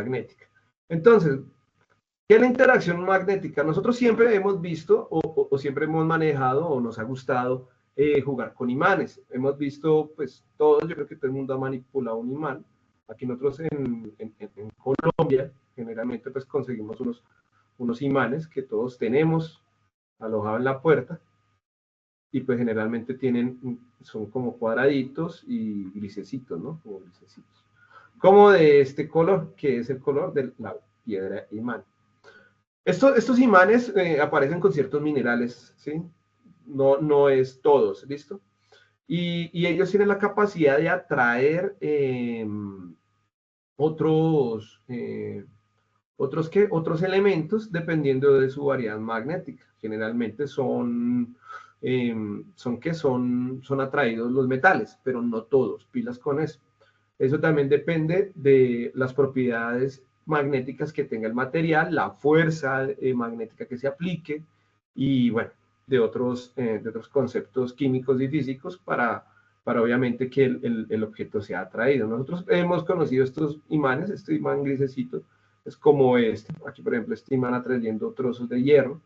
magnética. Entonces, ¿qué es la interacción magnética? Nosotros siempre hemos visto o siempre hemos manejado o nos ha gustado jugar con imanes. Hemos visto, pues todos, yo creo que todo el mundo ha manipulado un imán. Aquí nosotros en Colombia, generalmente pues conseguimos unos imanes que todos tenemos alojados en la puerta y pues generalmente son como cuadraditos y grisecitos, ¿no? Como grisecitos. Como de este color, que es el color de la piedra imán. Estos imanes aparecen con ciertos minerales, ¿sí? No es todos, ¿listo? Y ellos tienen la capacidad de atraer otros, otros elementos dependiendo de su variedad magnética. Generalmente son atraídos los metales, pero no todos, pilas con eso. Eso también depende de las propiedades magnéticas que tenga el material, la fuerza magnética que se aplique y, bueno, de otros conceptos químicos y físicos para obviamente que el objeto sea atraído. Nosotros hemos conocido estos imanes, este imán grisecito, es como este. Aquí, por ejemplo, este imán atrayendo trozos de hierro,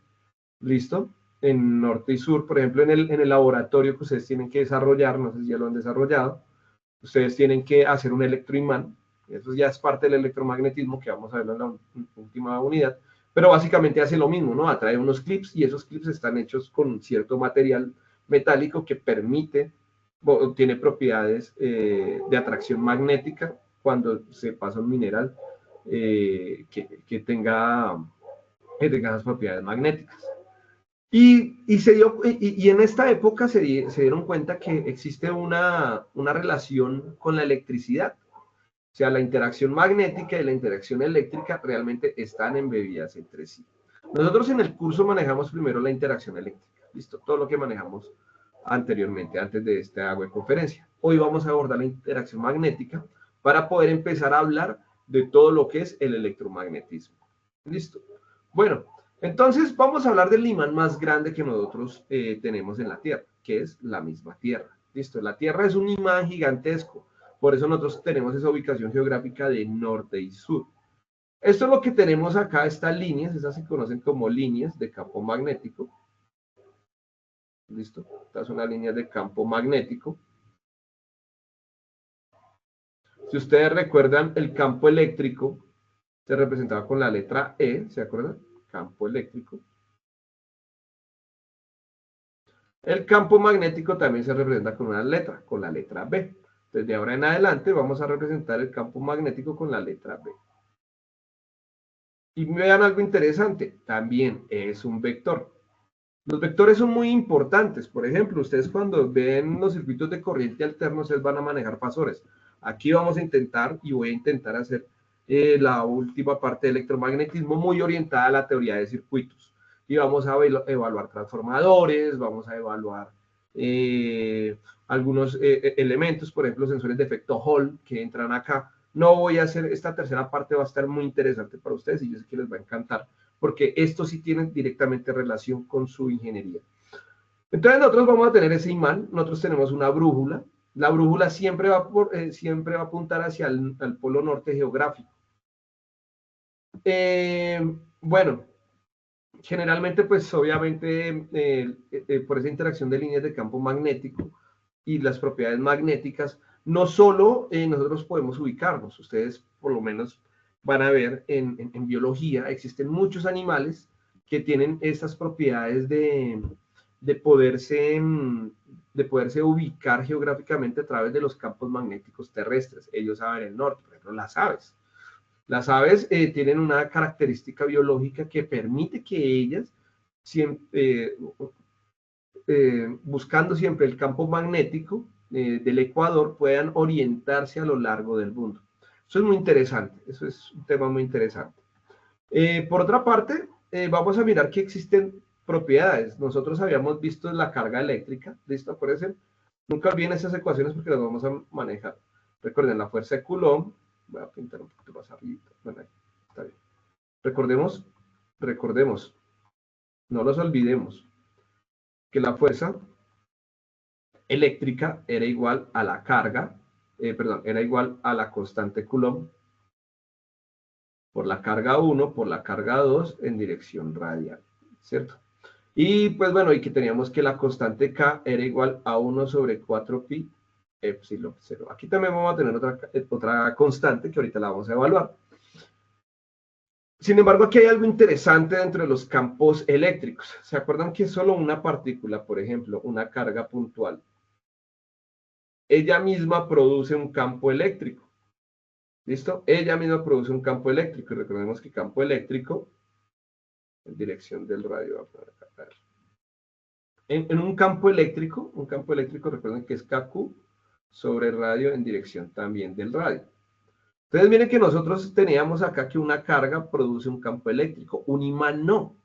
¿listo? En norte y sur, por ejemplo, en el laboratorio que ustedes tienen que desarrollar, no sé si ya lo han desarrollado, ustedes tienen que hacer un electroimán, eso ya es parte del electromagnetismo que vamos a ver en la última unidad, pero básicamente hace lo mismo, ¿no? Atrae unos clips y esos clips están hechos con cierto material metálico que permite o tiene propiedades de atracción magnética cuando se pasa un mineral que tenga esas propiedades magnéticas. Y en esta época se dieron cuenta que existe una relación con la electricidad. O sea, la interacción magnética y la interacción eléctrica realmente están embebidas entre sí. Nosotros en el curso manejamos primero la interacción eléctrica. Listo, todo lo que manejamos anteriormente, antes de esta web conferencia. Hoy vamos a abordar la interacción magnética para poder empezar a hablar de todo lo que es el electromagnetismo. Listo. Bueno, entonces vamos a hablar del imán más grande que nosotros tenemos en la Tierra, que es la misma Tierra. Listo, la Tierra es un imán gigantesco, por eso nosotros tenemos esa ubicación geográfica de norte y sur. Esto es lo que tenemos acá, estas líneas, esas se conocen como líneas de campo magnético. Listo, estas son las líneas de campo magnético. Si ustedes recuerdan, el campo eléctrico se representaba con la letra E, ¿se acuerdan? Campo eléctrico. El campo magnético también se representa con una letra, con la letra B. Desde ahora en adelante vamos a representar el campo magnético con la letra B. Y vean algo interesante, también es un vector. Los vectores son muy importantes. Por ejemplo, ustedes cuando ven los circuitos de corriente alterna, ustedes van a manejar fasores. Aquí vamos a intentar y voy a intentar hacer la última parte de electromagnetismo muy orientada a la teoría de circuitos. Y vamos a evaluar transformadores, vamos a evaluar algunos elementos, por ejemplo, sensores de efecto Hall que entran acá. No voy a hacer, esta tercera parte va a estar muy interesante para ustedes y yo sé que les va a encantar, porque esto sí tiene directamente relación con su ingeniería. Entonces nosotros vamos a tener ese imán, nosotros tenemos una brújula, la brújula siempre va a apuntar hacia el polo norte geográfico. Bueno, generalmente pues obviamente por esa interacción de líneas de campo magnético y las propiedades magnéticas, no solo nosotros podemos ubicarnos, ustedes por lo menos van a ver en biología, existen muchos animales que tienen estas propiedades de poderse ubicar geográficamente a través de los campos magnéticos terrestres. Ellos saben el norte, por ejemplo, las aves. Las aves tienen una característica biológica que permite que ellas, siempre, buscando siempre el campo magnético del ecuador, puedan orientarse a lo largo del mundo. Eso es muy interesante, eso es un tema muy interesante. Por otra parte, vamos a mirar que existen propiedades. Nosotros habíamos visto la carga eléctrica, ¿listo? Acuérdense, nunca olviden esas ecuaciones porque las vamos a manejar. Recuerden la fuerza de Coulomb, voy a pintar un poquito más arriba. Bueno, ahí, está bien. Recordemos, no los olvidemos, que la fuerza eléctrica era igual a la carga, era igual a la constante Coulomb por la carga 1, por la carga 2 en dirección radial, ¿cierto? Y pues bueno, y que teníamos que la constante K era igual a 1 sobre 4pi epsilon 0. Aquí también vamos a tener otra constante que ahorita la vamos a evaluar. Sin embargo, aquí hay algo interesante dentro de los campos eléctricos. ¿Se acuerdan que solo una partícula, por ejemplo, una carga puntual, ella misma produce un campo eléctrico? ¿Listo? Ella misma produce un campo eléctrico. Y recordemos que campo eléctrico, en dirección del radio, en un campo eléctrico, recuerden que es KQ sobre radio en dirección también del radio. Entonces miren que nosotros teníamos acá que una carga produce un campo eléctrico, un imán no.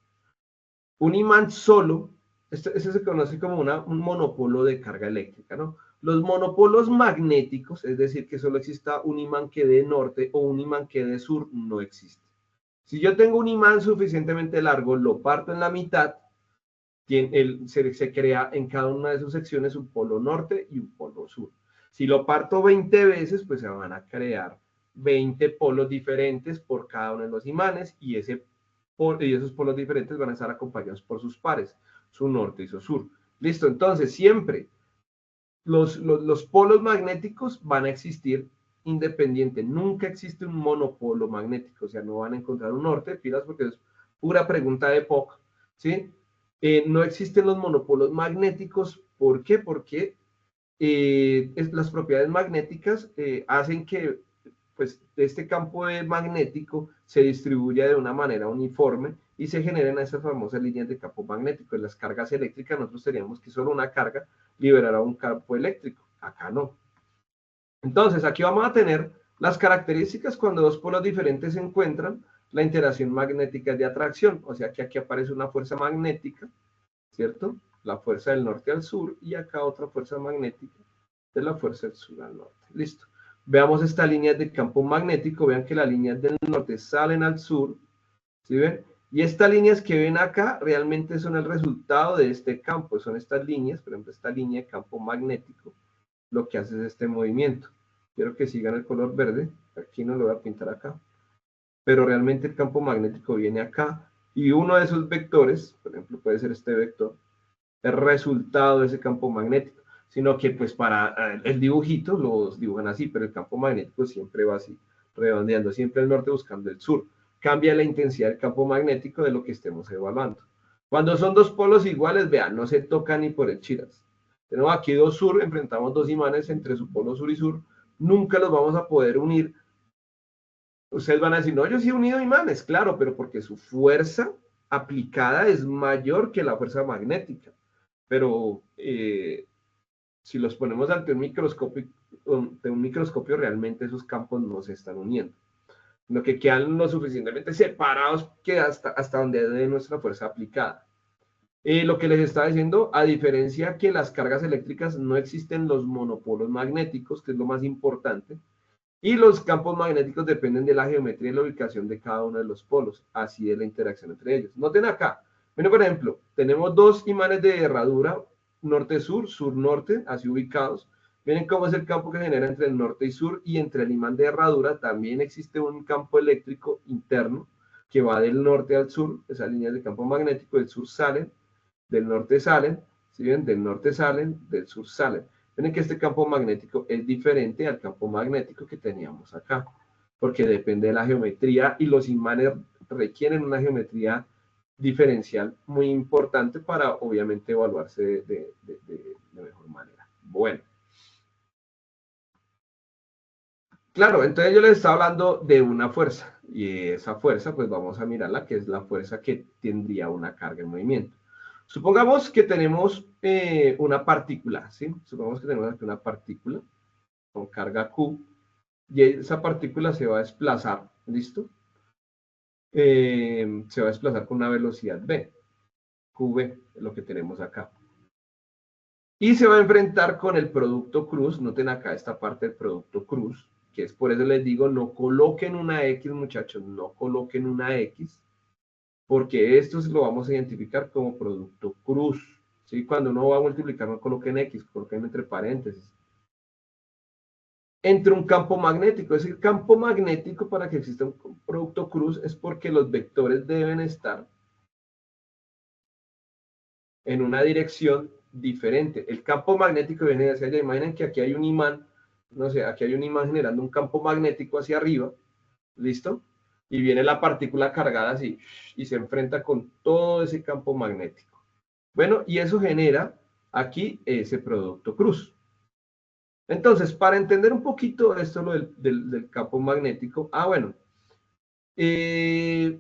Un imán solo, este se conoce como un monopolo de carga eléctrica, ¿no? Los monopolos magnéticos, es decir, que solo exista un imán que dé norte o un imán que dé sur, no existe. Si yo tengo un imán suficientemente largo, lo parto en la mitad, se crea en cada una de sus secciones un polo norte y un polo sur. Si lo parto 20 veces, pues se van a crear 20 polos diferentes por cada uno de los imanes y esos polos diferentes van a estar acompañados por sus pares, su norte y su sur. Listo, entonces siempre los polos magnéticos van a existir independiente, nunca existe un monopolo magnético, o sea, no van a encontrar un norte, pilas porque es pura pregunta de POC, ¿sí? No existen los monopolos magnéticos, ¿por qué? Porque las propiedades magnéticas hacen que pues, este campo magnético se distribuya de una manera uniforme y se generan esas famosas líneas de campo magnético. En las cargas eléctricas nosotros teníamos que solo una carga liberará un campo eléctrico, acá no. Entonces, aquí vamos a tener las características cuando dos polos diferentes se encuentran, la interacción magnética de atracción, o sea que aquí aparece una fuerza magnética, ¿cierto? La fuerza del norte al sur y acá otra fuerza magnética de la fuerza del sur al norte. Listo. Veamos estas líneas de campo magnético, vean que las líneas del norte salen al sur, ¿sí ven? Y estas líneas que ven acá realmente son el resultado de este campo, son estas líneas, por ejemplo, esta línea de campo magnético, lo que hace es este movimiento. Quiero que sigan el color verde, aquí no lo voy a pintar acá, pero realmente el campo magnético viene acá y uno de esos vectores, por ejemplo, puede ser este vector, es resultado de ese campo magnético, sino que pues para el dibujito los dibujan así, pero el campo magnético siempre va así, redondeando, siempre el norte buscando el sur. Cambia la intensidad del campo magnético de lo que estemos evaluando. Cuando son dos polos iguales, vean, no se tocan ni por el chiras. Tenemos aquí dos sur, enfrentamos dos imanes entre su polo sur y sur, nunca los vamos a poder unir. Ustedes van a decir, no, yo sí he unido imanes, claro, pero porque su fuerza aplicada es mayor que la fuerza magnética. Pero si los ponemos ante un microscopio, realmente esos campos no se están uniendo, sino que quedan lo suficientemente separados que hasta donde dé nuestra fuerza aplicada. Lo que les estaba diciendo, a diferencia que las cargas eléctricas no existen los monopolos magnéticos, que es lo más importante, y los campos magnéticos dependen de la geometría y la ubicación de cada uno de los polos, así de la interacción entre ellos. Noten acá, bueno, por ejemplo, tenemos dos imanes de herradura, norte-sur, sur-norte, así ubicados. Miren cómo es el campo que genera entre el norte y sur, y entre el imán de herradura también existe un campo eléctrico interno que va del norte al sur, esas líneas de campo magnético, del sur salen, del norte salen, ¿sí ven? Del norte salen, del sur salen. Ven que este campo magnético es diferente al campo magnético que teníamos acá, porque depende de la geometría y los imanes requieren una geometría diferencial muy importante para obviamente evaluarse de mejor manera. Bueno. Claro, entonces yo les estaba hablando de una fuerza y esa fuerza pues vamos a mirarla que es la fuerza que tendría una carga en movimiento. Supongamos que tenemos una partícula, ¿sí? Supongamos que tenemos aquí una partícula con carga Q y esa partícula se va a desplazar, ¿listo? Se va a desplazar con una velocidad v, qv, es lo que tenemos acá. Y se va a enfrentar con el producto cruz, noten acá esta parte del producto cruz, que es por eso les digo, no coloquen una X, muchachos, no coloquen una X, porque esto lo vamos a identificar como producto cruz. ¿Sí? Cuando uno va a multiplicar, no coloquen X, coloquen entre paréntesis. entre un campo magnético. Es decir, campo magnético, para que exista un producto cruz, es porque los vectores deben estar en una dirección diferente. El campo magnético viene hacia allá. Imaginen que aquí hay un imán, no sé, aquí hay un imán generando un campo magnético hacia arriba, ¿listo? Y viene la partícula cargada así, y se enfrenta con todo ese campo magnético. Bueno, y eso genera aquí ese producto cruz. Entonces, para entender un poquito esto lo del campo magnético, bueno, si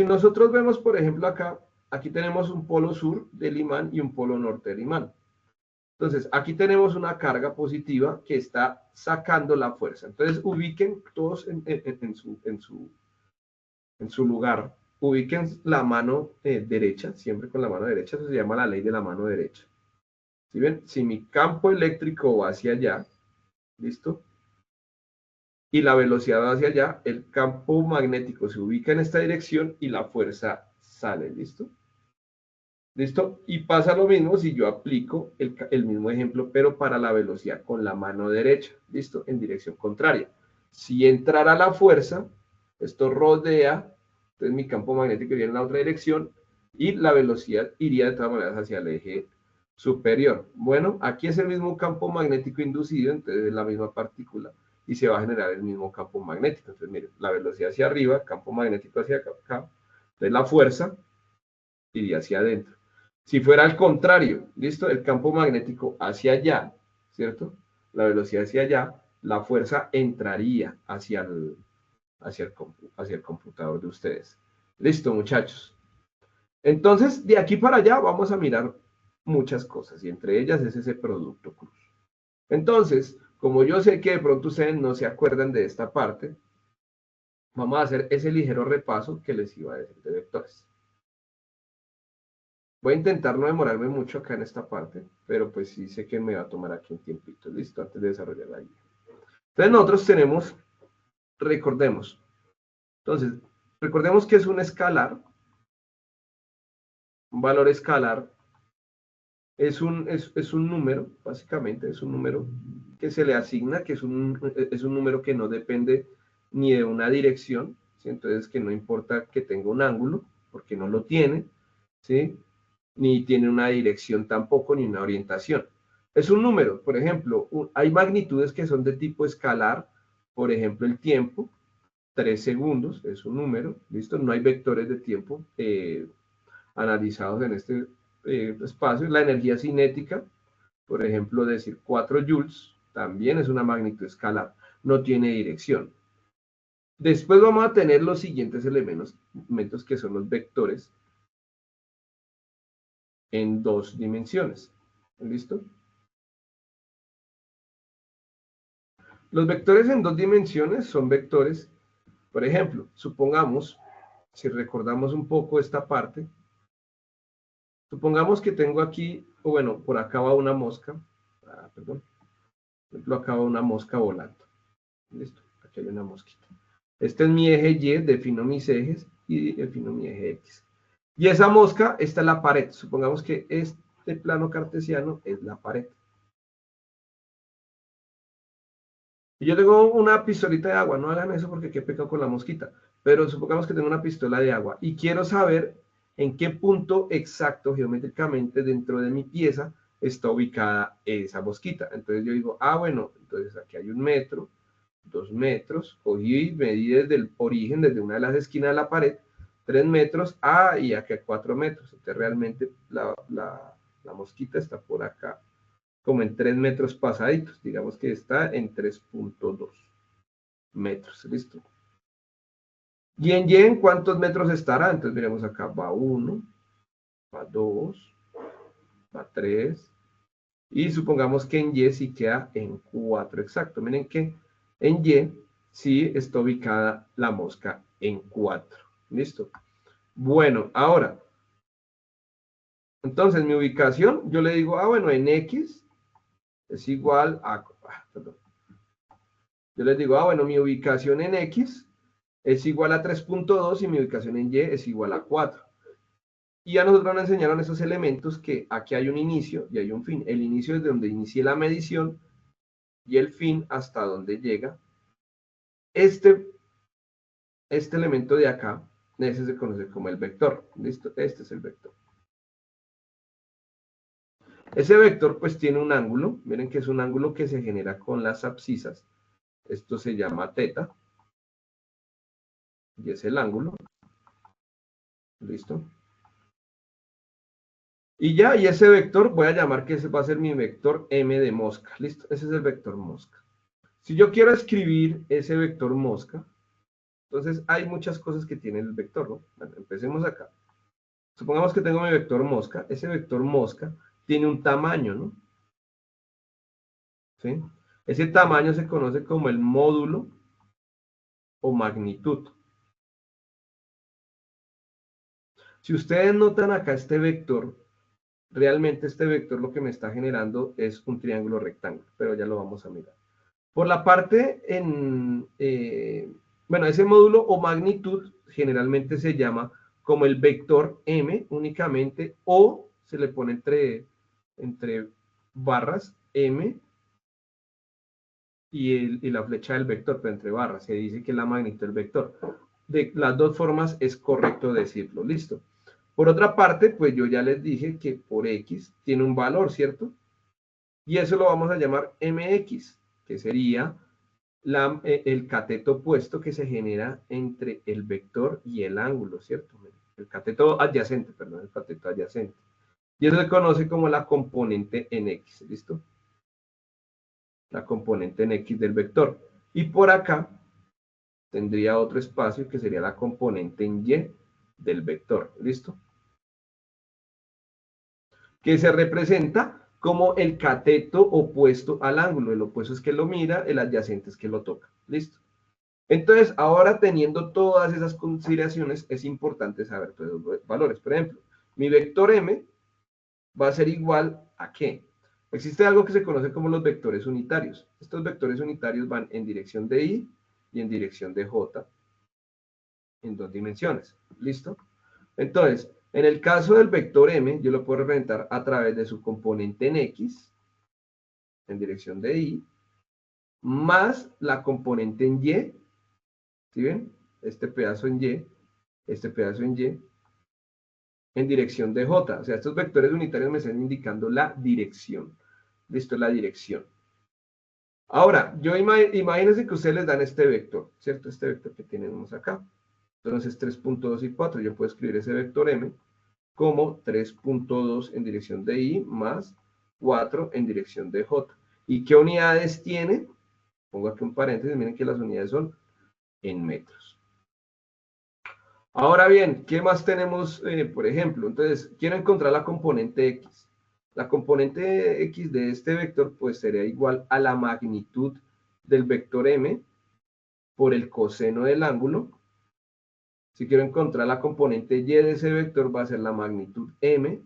nosotros vemos, por ejemplo, acá, aquí tenemos un polo sur del imán y un polo norte del imán. Entonces, aquí tenemos una carga positiva que está sacando la fuerza. Entonces, ubiquen todos en su lugar. Ubiquen la mano derecha, siempre con la mano derecha. Eso se llama la ley de la mano derecha. ¿Sí ven? Si mi campo eléctrico va hacia allá, ¿listo? Y la velocidad va hacia allá, el campo magnético se ubica en esta dirección y la fuerza sale, ¿listo? ¿Listo? Y pasa lo mismo si yo aplico el mismo ejemplo, pero para la velocidad con la mano derecha, ¿listo? En dirección contraria. Si entrara la fuerza, esto rodea, entonces mi campo magnético iría en la otra dirección y la velocidad iría de todas maneras hacia el eje superior. Bueno, aquí es el mismo campo magnético inducido, entonces es la misma partícula y se va a generar el mismo campo magnético. Entonces, miren, la velocidad hacia arriba, campo magnético hacia acá, entonces la fuerza iría hacia adentro. Si fuera al contrario, ¿listo? El campo magnético hacia allá, ¿cierto? La velocidad hacia allá, la fuerza entraría hacia el computador de ustedes. Listo, muchachos. Entonces, de aquí para allá vamos a mirar muchas cosas y entre ellas es ese producto cruz. Entonces, como yo sé que de pronto ustedes no se acuerdan de esta parte, vamos a hacer ese ligero repaso que les iba a decir de vectores. Voy a intentar no demorarme mucho acá en esta parte, pero pues sí sé que me va a tomar aquí un tiempito, listo, antes de desarrollar la guía. Entonces nosotros tenemos, recordemos, entonces, recordemos que es un escalar, un valor escalar, es un número, básicamente, es un número que se le asigna, que es un número que no depende ni de una dirección, ¿sí? Entonces que no importa que tenga un ángulo, porque no lo tiene, ¿sí? Ni tiene una dirección tampoco, ni una orientación. Es un número, por ejemplo, hay magnitudes que son de tipo escalar, por ejemplo, el tiempo, 3 segundos, es un número, ¿listo? No hay vectores de tiempo analizados en este espacio. La energía cinética, por ejemplo, decir 4 joules, también es una magnitud escalar, no tiene dirección. Después vamos a tener los siguientes elementos que son los vectores en 2 dimensiones. ¿Listo? Los vectores en 2 dimensiones son vectores, por ejemplo, supongamos, si recordamos un poco esta parte, supongamos que tengo aquí, o bueno, por acá va una mosca, perdón, por ejemplo, acá va una mosca volando. Listo, aquí hay una mosquita. Este es mi eje Y, defino mis ejes y defino mi eje X. Y esa mosca está en la pared. Supongamos que este plano cartesiano es la pared. Y yo tengo una pistolita de agua, no hagan eso porque qué pecado con la mosquita, pero supongamos que tengo una pistola de agua y quiero saber en qué punto exacto geométricamente dentro de mi pieza está ubicada esa mosquita. Entonces yo digo, bueno, entonces aquí hay 1 metro, 2 metros, cogí y medí desde el origen, desde una de las esquinas de la pared, 3 metros, y aquí 4 metros. Entonces realmente la mosquita está por acá como en 3 metros pasaditos, digamos que está en 3.2 metros, listo. Y en ¿cuántos metros estará? Entonces miremos acá, va 1, va 2, va 3, y supongamos que en Y sí queda en 4 exacto. Miren que en Y sí está ubicada la mosca en 4, listo. Bueno, ahora, entonces mi ubicación, yo le digo, bueno, en X es igual a, perdón, yo les digo, bueno, mi ubicación en X es igual a 3.2 y mi ubicación en Y es igual a 4. Y a nosotros nos enseñaron esos elementos que aquí hay un inicio y hay un fin. El inicio es de donde inicié la medición y el fin hasta donde llega. Este elemento de acá, ese se conoce como el vector. ¿Listo? Este es el vector. Ese vector pues tiene un ángulo. Miren que es un ángulo que se genera con las abscisas. Esto se llama teta. Y es el ángulo. ¿Listo? Y ya, y ese vector voy a llamar que ese va a ser mi vector m de mosca. ¿Listo? Ese es el vector mosca. Si yo quiero escribir ese vector mosca, entonces hay muchas cosas que tiene el vector, ¿no? Bueno, empecemos acá. Supongamos que tengo mi vector mosca. Ese vector mosca tiene un tamaño, ¿no? ¿Sí? Ese tamaño se conoce como el módulo o magnitud. Si ustedes notan acá este vector, realmente este vector lo que me está generando es un triángulo rectángulo, pero ya lo vamos a mirar. Por la parte bueno, ese módulo o magnitud generalmente se llama como el vector m únicamente, o se le pone entre barras m y la flecha del vector, pero entre barras, se dice que es la magnitud del vector. De las dos formas es correcto decirlo, listo. Por otra parte, pues yo ya les dije que por x tiene un valor, ¿cierto? Y eso lo vamos a llamar mx, que sería el cateto opuesto que se genera entre el vector y el ángulo, ¿cierto? El cateto adyacente, perdón, el cateto adyacente. Y eso se conoce como la componente en x, ¿listo? La componente en x del vector. Y por acá tendría otro espacio que sería la componente en y del vector, ¿listo? Que se representa como el cateto opuesto al ángulo. El opuesto es que lo mira, el adyacente es que lo toca, ¿listo? Entonces, ahora teniendo todas esas consideraciones, es importante saber todos los valores. Por ejemplo, mi vector m va a ser igual a ¿qué? Existe algo que se conoce como los vectores unitarios. Estos vectores unitarios van en dirección de y en dirección de j en dos dimensiones. ¿Listo? Entonces, en el caso del vector m, yo lo puedo representar a través de su componente en x, en dirección de y, más la componente en y, ¿sí ven? Este pedazo en y, este pedazo en dirección de j. O sea, estos vectores unitarios me están indicando la dirección. Listo, la dirección. Ahora, imagínense que ustedes les dan este vector, ¿cierto? Este vector que tenemos acá. Entonces, 3.2 y 4. Yo puedo escribir ese vector m como 3.2 en dirección de y más 4 en dirección de j. ¿Y qué unidades tiene? Pongo aquí un paréntesis, miren que las unidades son en metros. Ahora bien, ¿qué más tenemos, por ejemplo? Entonces, quiero encontrar la componente x. La componente x de este vector pues sería igual a la magnitud del vector m por el coseno del ángulo. Si quiero encontrar la componente y de ese vector va a ser la magnitud m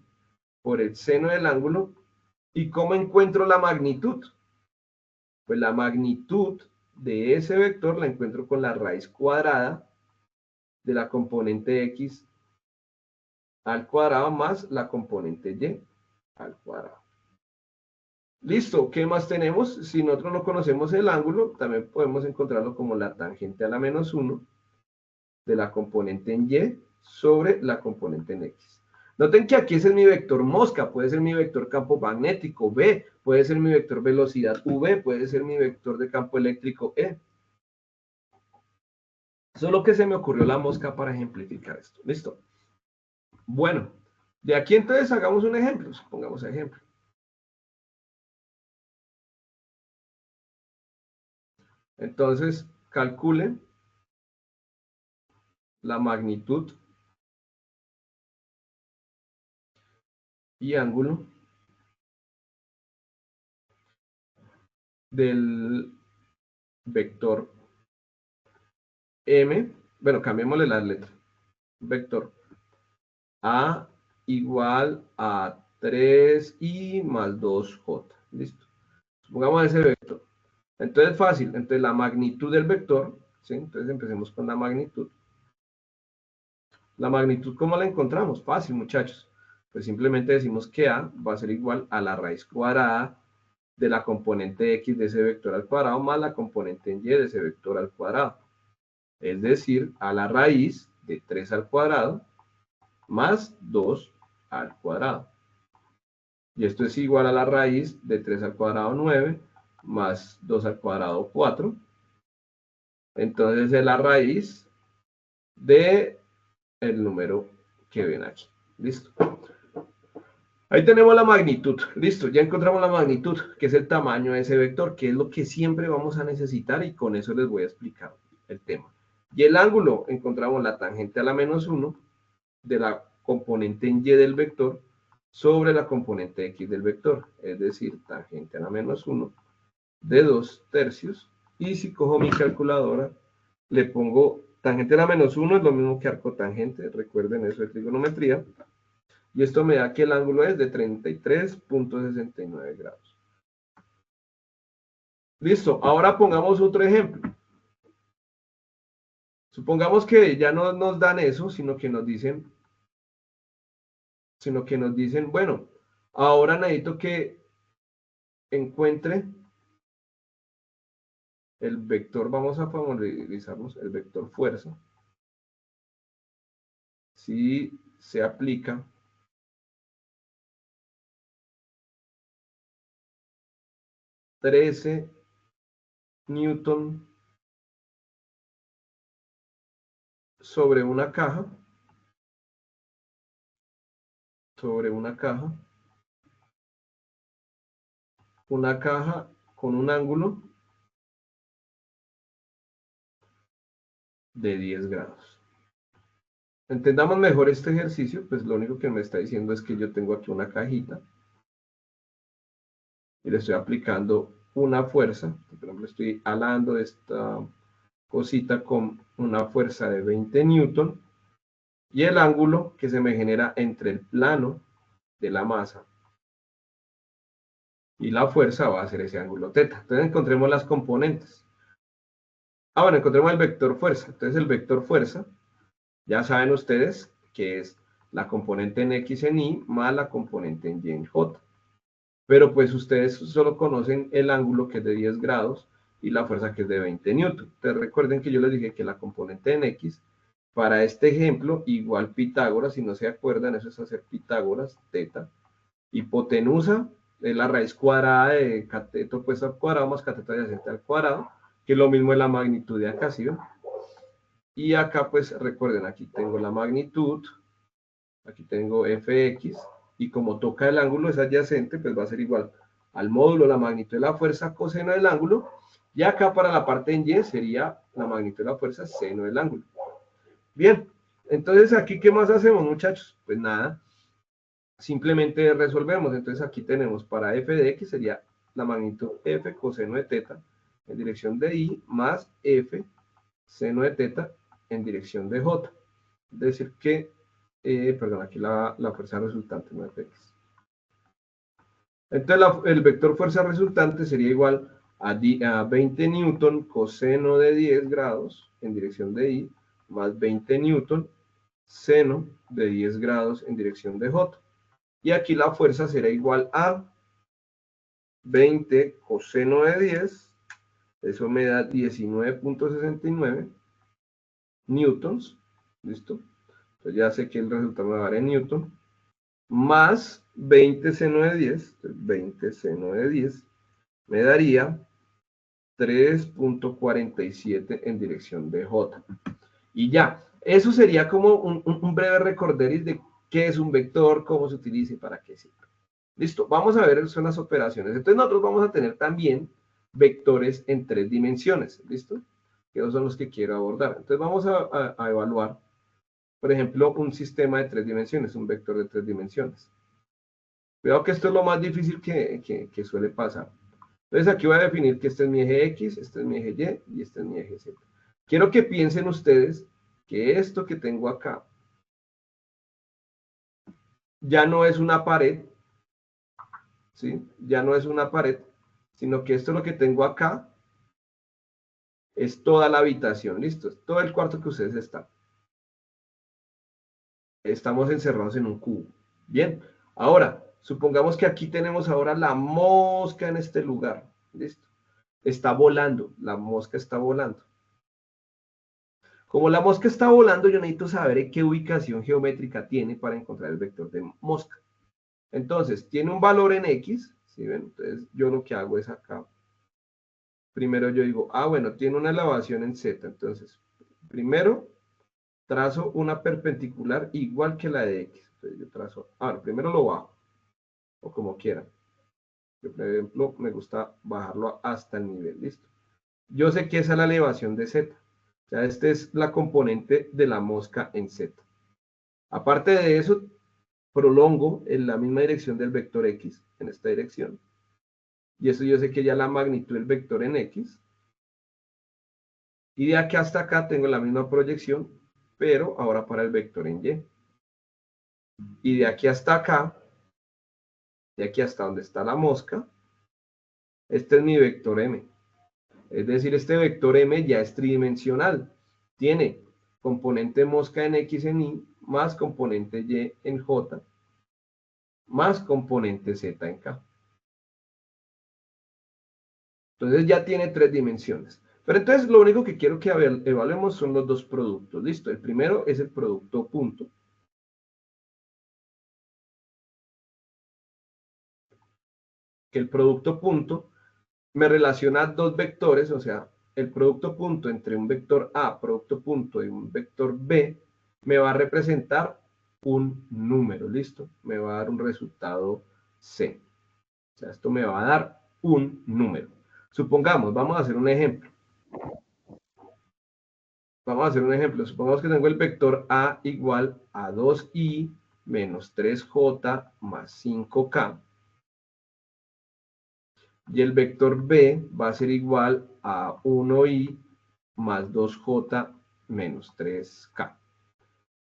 por el seno del ángulo. ¿Y cómo encuentro la magnitud? Pues la magnitud de ese vector la encuentro con la raíz cuadrada de la componente x al cuadrado más la componente y al cuadrado. Listo, ¿qué más tenemos? Si nosotros no conocemos el ángulo, también podemos encontrarlo como la tangente a la menos 1 de la componente en y sobre la componente en x. Noten que aquí ese es mi vector mosca, puede ser mi vector campo magnético B, puede ser mi vector velocidad V, puede ser mi vector de campo eléctrico E. Solo que se me ocurrió la mosca para ejemplificar esto. ¿Listo? Bueno, de aquí entonces hagamos un ejemplo, pongamos ejemplo. Entonces, calculen la magnitud y ángulo del vector m, bueno, cambiémosle las letras, vector a igual a 3i más 2j, listo. Supongamos ese vector. Entonces, fácil, entonces la magnitud del vector, ¿sí? Entonces empecemos con la magnitud. La magnitud, ¿cómo la encontramos? Fácil, muchachos. Pues simplemente decimos que a va a ser igual a la raíz cuadrada de la componente x de ese vector al cuadrado más la componente en y de ese vector al cuadrado. Es decir, a la raíz de 3 al cuadrado más 2 al cuadrado. Y esto es igual a la raíz de 3 al cuadrado 9 más 2 al cuadrado 4. Entonces es la raíz de el número que ven aquí. ¿Listo? Ahí tenemos la magnitud. Listo, ya encontramos la magnitud, que es el tamaño de ese vector, que es lo que siempre vamos a necesitar y con eso les voy a explicar el tema. Y el ángulo, encontramos la tangente a la menos 1 de la componente en y del vector sobre la componente x del vector, es decir, tangente a la menos 1 de 2/3. Y si cojo mi calculadora, le pongo tangente a la menos 1, es lo mismo que arcotangente, recuerden eso de trigonometría. Y esto me da que el ángulo es de 33.69 grados. Listo, ahora pongamos otro ejemplo. Supongamos que ya no nos dan eso, sino que nos dicen, bueno, ahora necesito que encuentre el vector, vamos a formalizarnos, el vector fuerza. Si se aplica $13 Newton sobre una caja, una caja con un ángulo de 10 grados. Entendamos mejor este ejercicio, pues lo único que me está diciendo es que yo tengo aquí una cajita y le estoy aplicando una fuerza, por ejemplo, estoy alando esta cosita con una fuerza de 20 newton y el ángulo que se me genera entre el plano de la masa y la fuerza va a ser ese ángulo teta. Entonces encontremos las componentes. Bueno, encontremos el vector fuerza. Entonces el vector fuerza, ya saben ustedes que es la componente en x en y más la componente en y en j. Pero pues ustedes solo conocen el ángulo que es de 10 grados y la fuerza que es de 20 newton. Entonces recuerden que yo les dije que la componente en x, para este ejemplo, igual Pitágoras, si no se acuerdan, eso es hacer Pitágoras, teta. Hipotenusa es la raíz cuadrada de cateto opuesto al cuadrado más cateto adyacente al cuadrado, que es lo mismo de la magnitud de acá, ¿sí ven? Y acá pues recuerden, aquí tengo la magnitud, aquí tengo fx, y como toca el ángulo es adyacente, pues va a ser igual al módulo de la magnitud de la fuerza coseno del ángulo, y acá para la parte en y sería la magnitud de la fuerza seno del ángulo. Bien, entonces aquí ¿qué más hacemos, muchachos? Pues nada, simplemente resolvemos. Entonces aquí tenemos para f de x sería la magnitud f coseno de teta en dirección de y más f seno de teta en dirección de j. Es decir que, perdón, aquí la fuerza resultante no es x. Entonces el vector fuerza resultante sería igual a 20 newton coseno de 10 grados en dirección de y más 20 newton seno de 10 grados en dirección de j. Y aquí la fuerza será igual a 20 coseno de 10, eso me da 19.69 newtons, ¿listo? Entonces ya sé que el resultado me va a dar en newton, más 20 seno de 10, 20 seno de 10, me daría 3.47 en dirección de J. Y ya, eso sería como un breve recorderis de qué es un vector, cómo se utiliza y para qué sirve. Listo, vamos a ver son las operaciones. Entonces nosotros vamos a tener también vectores en 3 dimensiones, ¿listo? Que esos son los que quiero abordar. Entonces vamos a evaluar, por ejemplo, un sistema de 3 dimensiones, un vector de 3 dimensiones. Cuidado que esto es lo más difícil que suele pasar. Entonces aquí voy a definir que este es mi eje X, este es mi eje Y y este es mi eje Z. Quiero que piensen ustedes que esto que tengo acá ya no es una pared, ¿sí? Ya no es una pared, sino que esto lo que tengo acá es toda la habitación, listo, es todo el cuarto que ustedes están. Estamos encerrados en un cubo. Bien, ahora, Supongamos que aquí tenemos ahora la mosca en este lugar. ¿Listo? Está volando, la mosca está volando. Como la mosca está volando, yo necesito saber qué ubicación geométrica tiene para encontrar el vector de mosca. Entonces, tiene un valor en X, ¿sí ven? Entonces, yo lo que hago es acá. Primero yo digo, bueno, tiene una elevación en Z. Entonces, primero trazo una perpendicular igual que la de X. Entonces, yo trazo, primero lo bajo, o como quieran. Yo, por ejemplo, me gusta bajarlo hasta el nivel, ¿listo? Yo sé que esa es la elevación de Z. O sea, esta es la componente de la mosca en Z. Aparte de eso, prolongo en la misma dirección del vector X, en esta dirección. Y eso yo sé que ya la magnitud del vector en X. Y de aquí hasta acá tengo la misma proyección, pero ahora para el vector en Y. Y de aquí hasta acá, de aquí hasta donde está la mosca, este es mi vector M. Es decir, este vector M ya es tridimensional. Tiene componente mosca en X en Y, más componente Y en J, más componente Z en K. Entonces ya tiene 3 dimensiones. Pero entonces lo único que quiero que evaluemos son los dos productos. Listo, el primero es el producto punto. Que el producto punto me relaciona dos vectores, o sea, el producto punto entre un vector A, producto punto y un vector B, me va a representar un número, ¿listo? Me va a dar un resultado C. O sea, esto me va a dar un número. Supongamos, vamos a hacer un ejemplo. Supongamos que tengo el vector A igual a 2i menos 3j más 5k. Y el vector B va a ser igual a 1i más 2j menos 3k.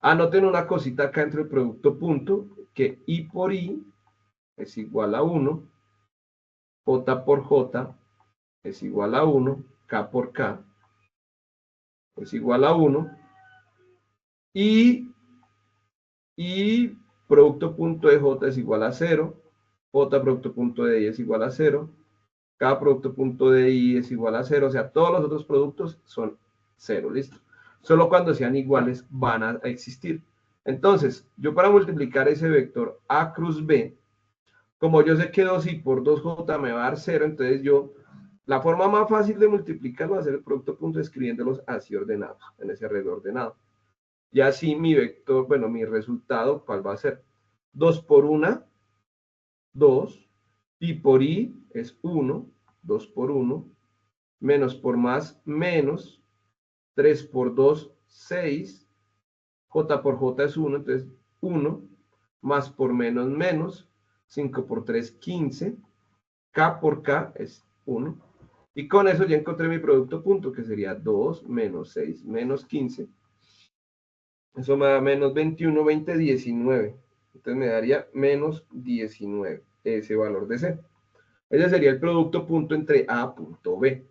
Anoten una cosita acá entre el producto punto, que i por i es igual a 1, j por j es igual a 1, k por k es igual a 1, y producto punto de j es igual a 0, j producto punto de i es igual a 0, k producto punto de i es igual a 0, o sea, todos los otros productos son 0, ¿listo? Solo cuando sean iguales van a existir. Entonces, yo para multiplicar ese vector a cruz b, como yo sé que 2i por 2j me va a dar 0, entonces la forma más fácil de multiplicarlo va a ser el producto punto escribiéndolos así ordenados, en ese arreglo ordenado. Y así mi vector, bueno, mi resultado, ¿cuál va a ser? 2 por 1, 2, pi por i es 1, 2 por 1, menos por más, menos, 3 por 2, 6, j por j es 1, entonces 1, más por menos, menos, 5 por 3, 15, k por k es 1, y con eso ya encontré mi producto punto, que sería 2 menos 6 menos 15, eso me da menos 21, 20, 19, entonces me daría menos 19, ese valor de C. Ese sería el producto punto entre A punto B,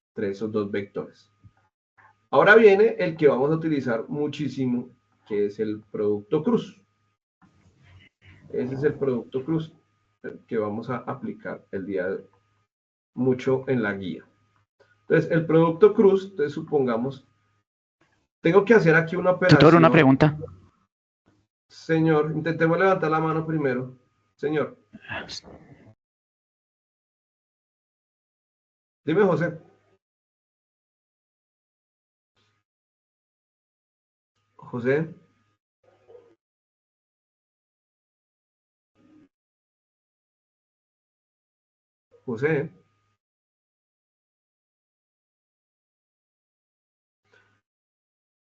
entre esos dos vectores. Ahora viene el que vamos a utilizar muchísimo, que es el producto cruz. Ese es el producto cruz que vamos a aplicar el día de hoy, mucho en la guía. Entonces, el producto cruz, entonces supongamos, tengo que hacer aquí una Tutor, una operación. pregunta. Señor, intentemos levantar la mano primero. Señor, dime, José. José, José,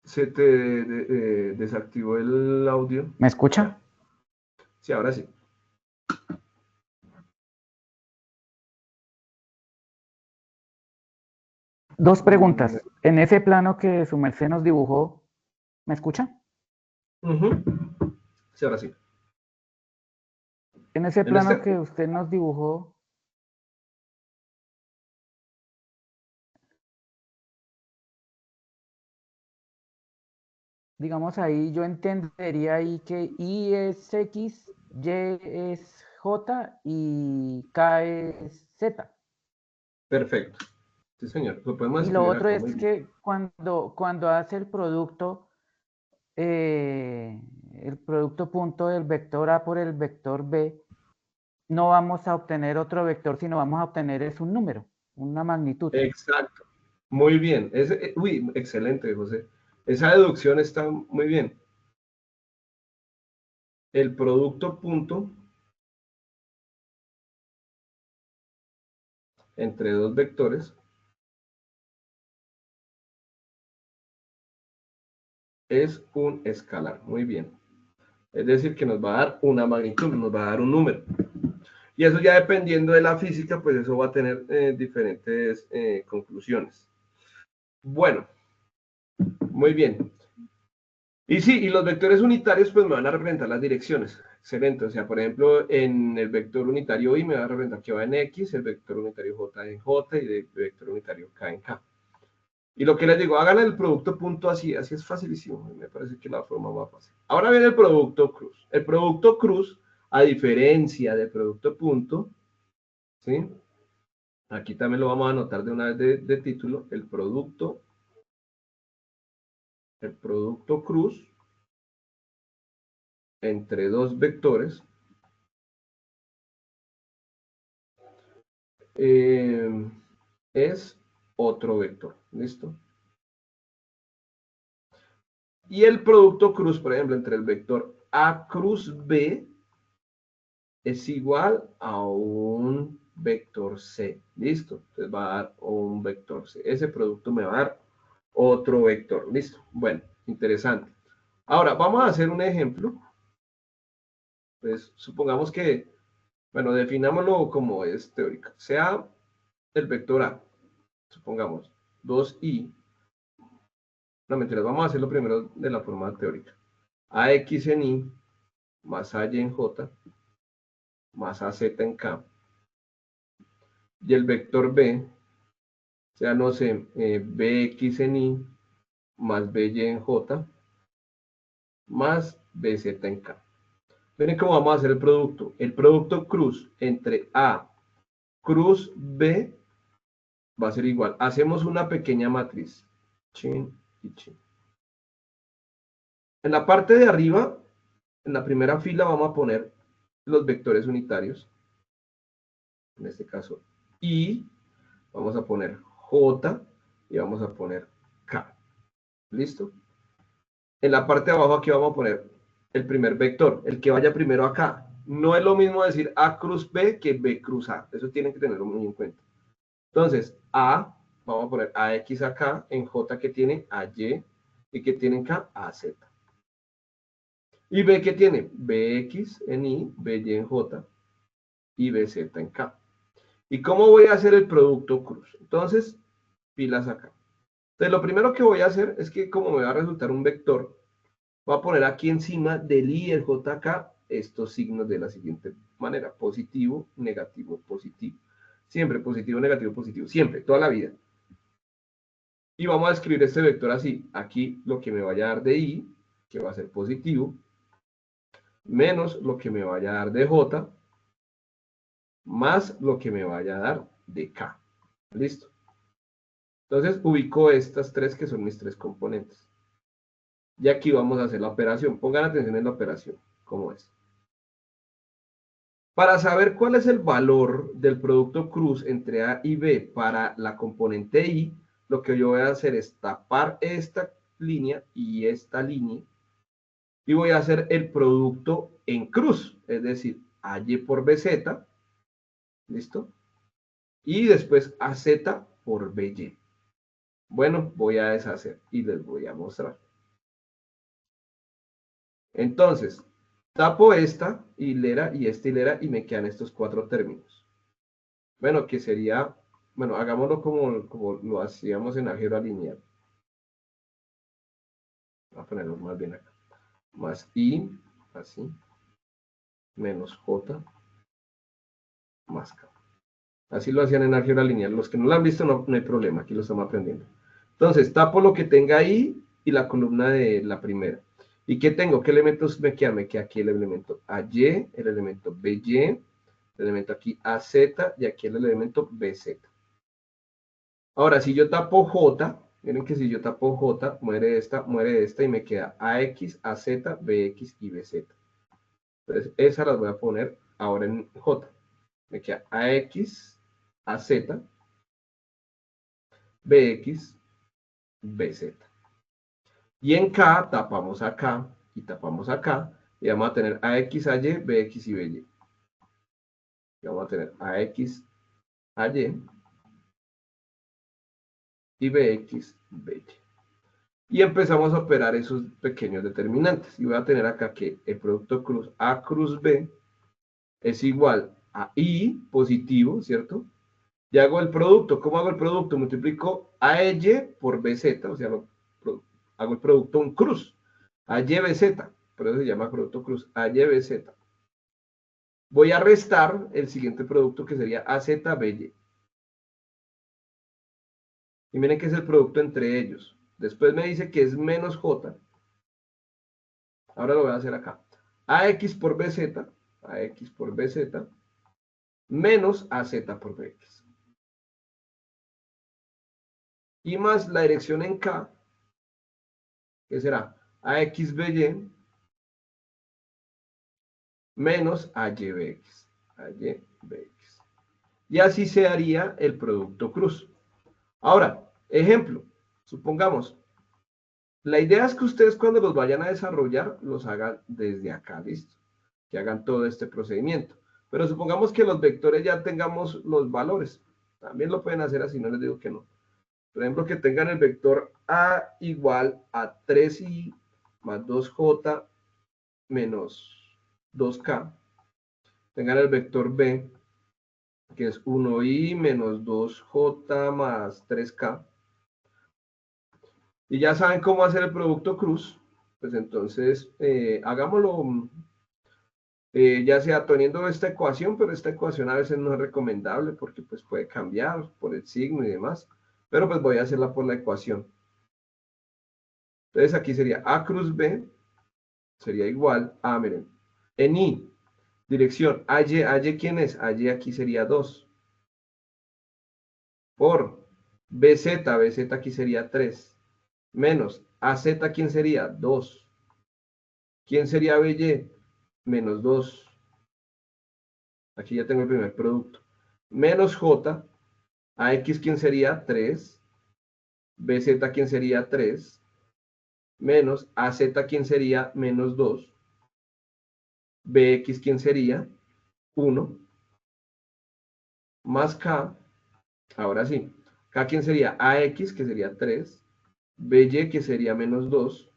se te desactivó el audio. ¿Me escucha? Ya, sí, ahora sí. Dos preguntas. En ese plano que su merced nos dibujó, ¿me escucha? Sí, ahora sí. En ese En plano este, que usted nos dibujó, digamos ahí, yo entendería ahí que I es X, Y es J y K es Z. Perfecto. Sí, señor. Lo podemos Y lo escribir otro acá muy es bien. que cuando hace el producto punto del vector A por el vector B, no vamos a obtener otro vector, sino vamos a obtener es un número, una magnitud. Exacto. Muy bien. Uy, excelente, José. Esa deducción está muy bien. El producto punto entre dos vectores es un escalar. Muy bien. Es decir, que nos va a dar una magnitud, nos va a dar un número. Y eso ya dependiendo de la física, pues eso va a tener diferentes conclusiones. Bueno, muy bien. Y sí, y los vectores unitarios pues me van a representar las direcciones. Excelente, o sea, por ejemplo, en el vector unitario Y me va a representar que va en X, el vector unitario J en J y el vector unitario K en K. Y lo que les digo, hagan el producto punto así es facilísimo, me parece que es la forma más fácil. Ahora viene el producto cruz. El producto cruz, a diferencia del producto punto, ¿sí? Aquí también lo vamos a anotar de una vez de título, el producto cruz entre dos vectores es otro vector, ¿listo? Y el producto cruz, por ejemplo, entre el vector A cruz B es igual a un vector C, ¿listo? Entonces va a dar un vector C. Ese producto me va a dar otro vector, ¿listo? Bueno, interesante. Ahora, vamos a hacer un ejemplo. Pues supongamos que, bueno, definámoslo como es teórico. Sea el vector A, supongamos, 2i. No, mentiras, vamos a hacerlo primero de la forma teórica. AX en I más AY en J más AZ en K. Y el vector B, o sea, no sé, BX en I más BY en J más BZ en K. Miren cómo vamos a hacer el producto. El producto cruz entre A cruz B va a ser igual. Hacemos una pequeña matriz. Chin y chin. En la parte de arriba, en la primera fila, vamos a poner los vectores unitarios. En este caso, I. Vamos a poner J y vamos a poner K. ¿Listo? En la parte de abajo aquí vamos a poner el primer vector, el que vaya primero acá. No es lo mismo decir A cruz B que B cruz A. Eso tienen que tenerlo muy en cuenta. Entonces, A, vamos a poner AX acá, en J que tiene AY y que tiene K AZ. Y B que tiene BX en I, BY en J y BZ en K. ¿Y cómo voy a hacer el producto cruz? Entonces, pilas acá. Entonces, lo primero que voy a hacer es que como me va a resultar un vector, voy a poner aquí encima del I y el JK estos signos de la siguiente manera. Positivo, negativo, positivo. Siempre positivo, negativo, positivo. Siempre, toda la vida. Y vamos a escribir este vector así. Aquí lo que me vaya a dar de I, que va a ser positivo, menos lo que me vaya a dar de J, más lo que me vaya a dar de K. ¿Listo? Entonces ubico estas tres que son mis tres componentes. Y aquí vamos a hacer la operación. Pongan atención en la operación. ¿Cómo es? Para saber cuál es el valor del producto cruz entre A y B para la componente I, lo que yo voy a hacer es tapar esta línea y esta línea y voy a hacer el producto en cruz, es decir, AY por BZ, ¿listo? Y después AZ por BY. Bueno, voy a deshacer y les voy a mostrar. Entonces, tapo esta hilera y me quedan estos cuatro términos. Bueno, que sería, bueno, hagámoslo como lo hacíamos en álgebra lineal. Voy a ponerlo más bien acá. Más I, así, menos J, más K. Así lo hacían en álgebra lineal. Los que no lo han visto no hay problema, aquí lo estamos aprendiendo. Entonces, tapo lo que tenga ahí y la columna de la primera. ¿Y qué tengo? ¿Qué elementos me quedan? Me queda aquí el elemento AY, el elemento BY, el elemento aquí AZ y aquí el elemento BZ. Ahora, si yo tapo J, miren que si yo tapo J, muere esta y me queda AX, AZ, BX y BZ. Entonces, esas las voy a poner ahora en J. Me queda AX, AZ, BX, BZ. Y en K tapamos acá y tapamos acá y vamos a tener AX, AY, BX y BY. Y vamos a tener AX, AY y BX, BY. Y empezamos a operar esos pequeños determinantes. Y voy a tener acá que el producto cruz A cruz B es igual a I positivo, ¿cierto? Y hago el producto. ¿Cómo hago el producto? Multiplico AY por BZ, o sea, hago el producto un cruz. AY BZ, por eso se llama producto cruz. AY BZ. Voy a restar el siguiente producto que sería AZ BY. Y miren que es el producto entre ellos. Después me dice que es menos J. Ahora lo voy a hacer acá. AX por BZ, AX por BZ, menos AZ por BX. Y más la dirección en K, que será AX BY menos AY BX. AY BX. Y así se haría el producto cruz. Ahora, ejemplo, supongamos, la idea es que ustedes cuando los vayan a desarrollar, los hagan desde acá, listo, que hagan todo este procedimiento. Pero supongamos que los vectores ya tengamos los valores. También lo pueden hacer así, no les digo que no. Por ejemplo, que tengan el vector A igual a 3i más 2j menos 2k. Tengan el vector B, que es 1i menos 2j más 3k. Y ya saben cómo hacer el producto cruz, pues entonces hagámoslo ya sea teniendo esta ecuación, pero esta ecuación a veces no es recomendable porque pues puede cambiar por el signo y demás, pero pues voy a hacerla por la ecuación. Entonces aquí sería A cruz B, sería igual a, miren, en I, dirección AY, AY ¿quién es? AY aquí sería 2, por BZ, BZ aquí sería 3, menos AZ, ¿quién sería? 2. ¿Quién sería BY? Menos 2. Aquí ya tengo el primer producto. Menos J, AX, ¿quién sería? 3. BZ, ¿quién sería? 3. Menos AZ, ¿quién sería? Menos 2. BX, ¿quién sería? 1. Más K. Ahora sí. K, ¿quién sería? AX, que sería 3. BY, que sería menos 2.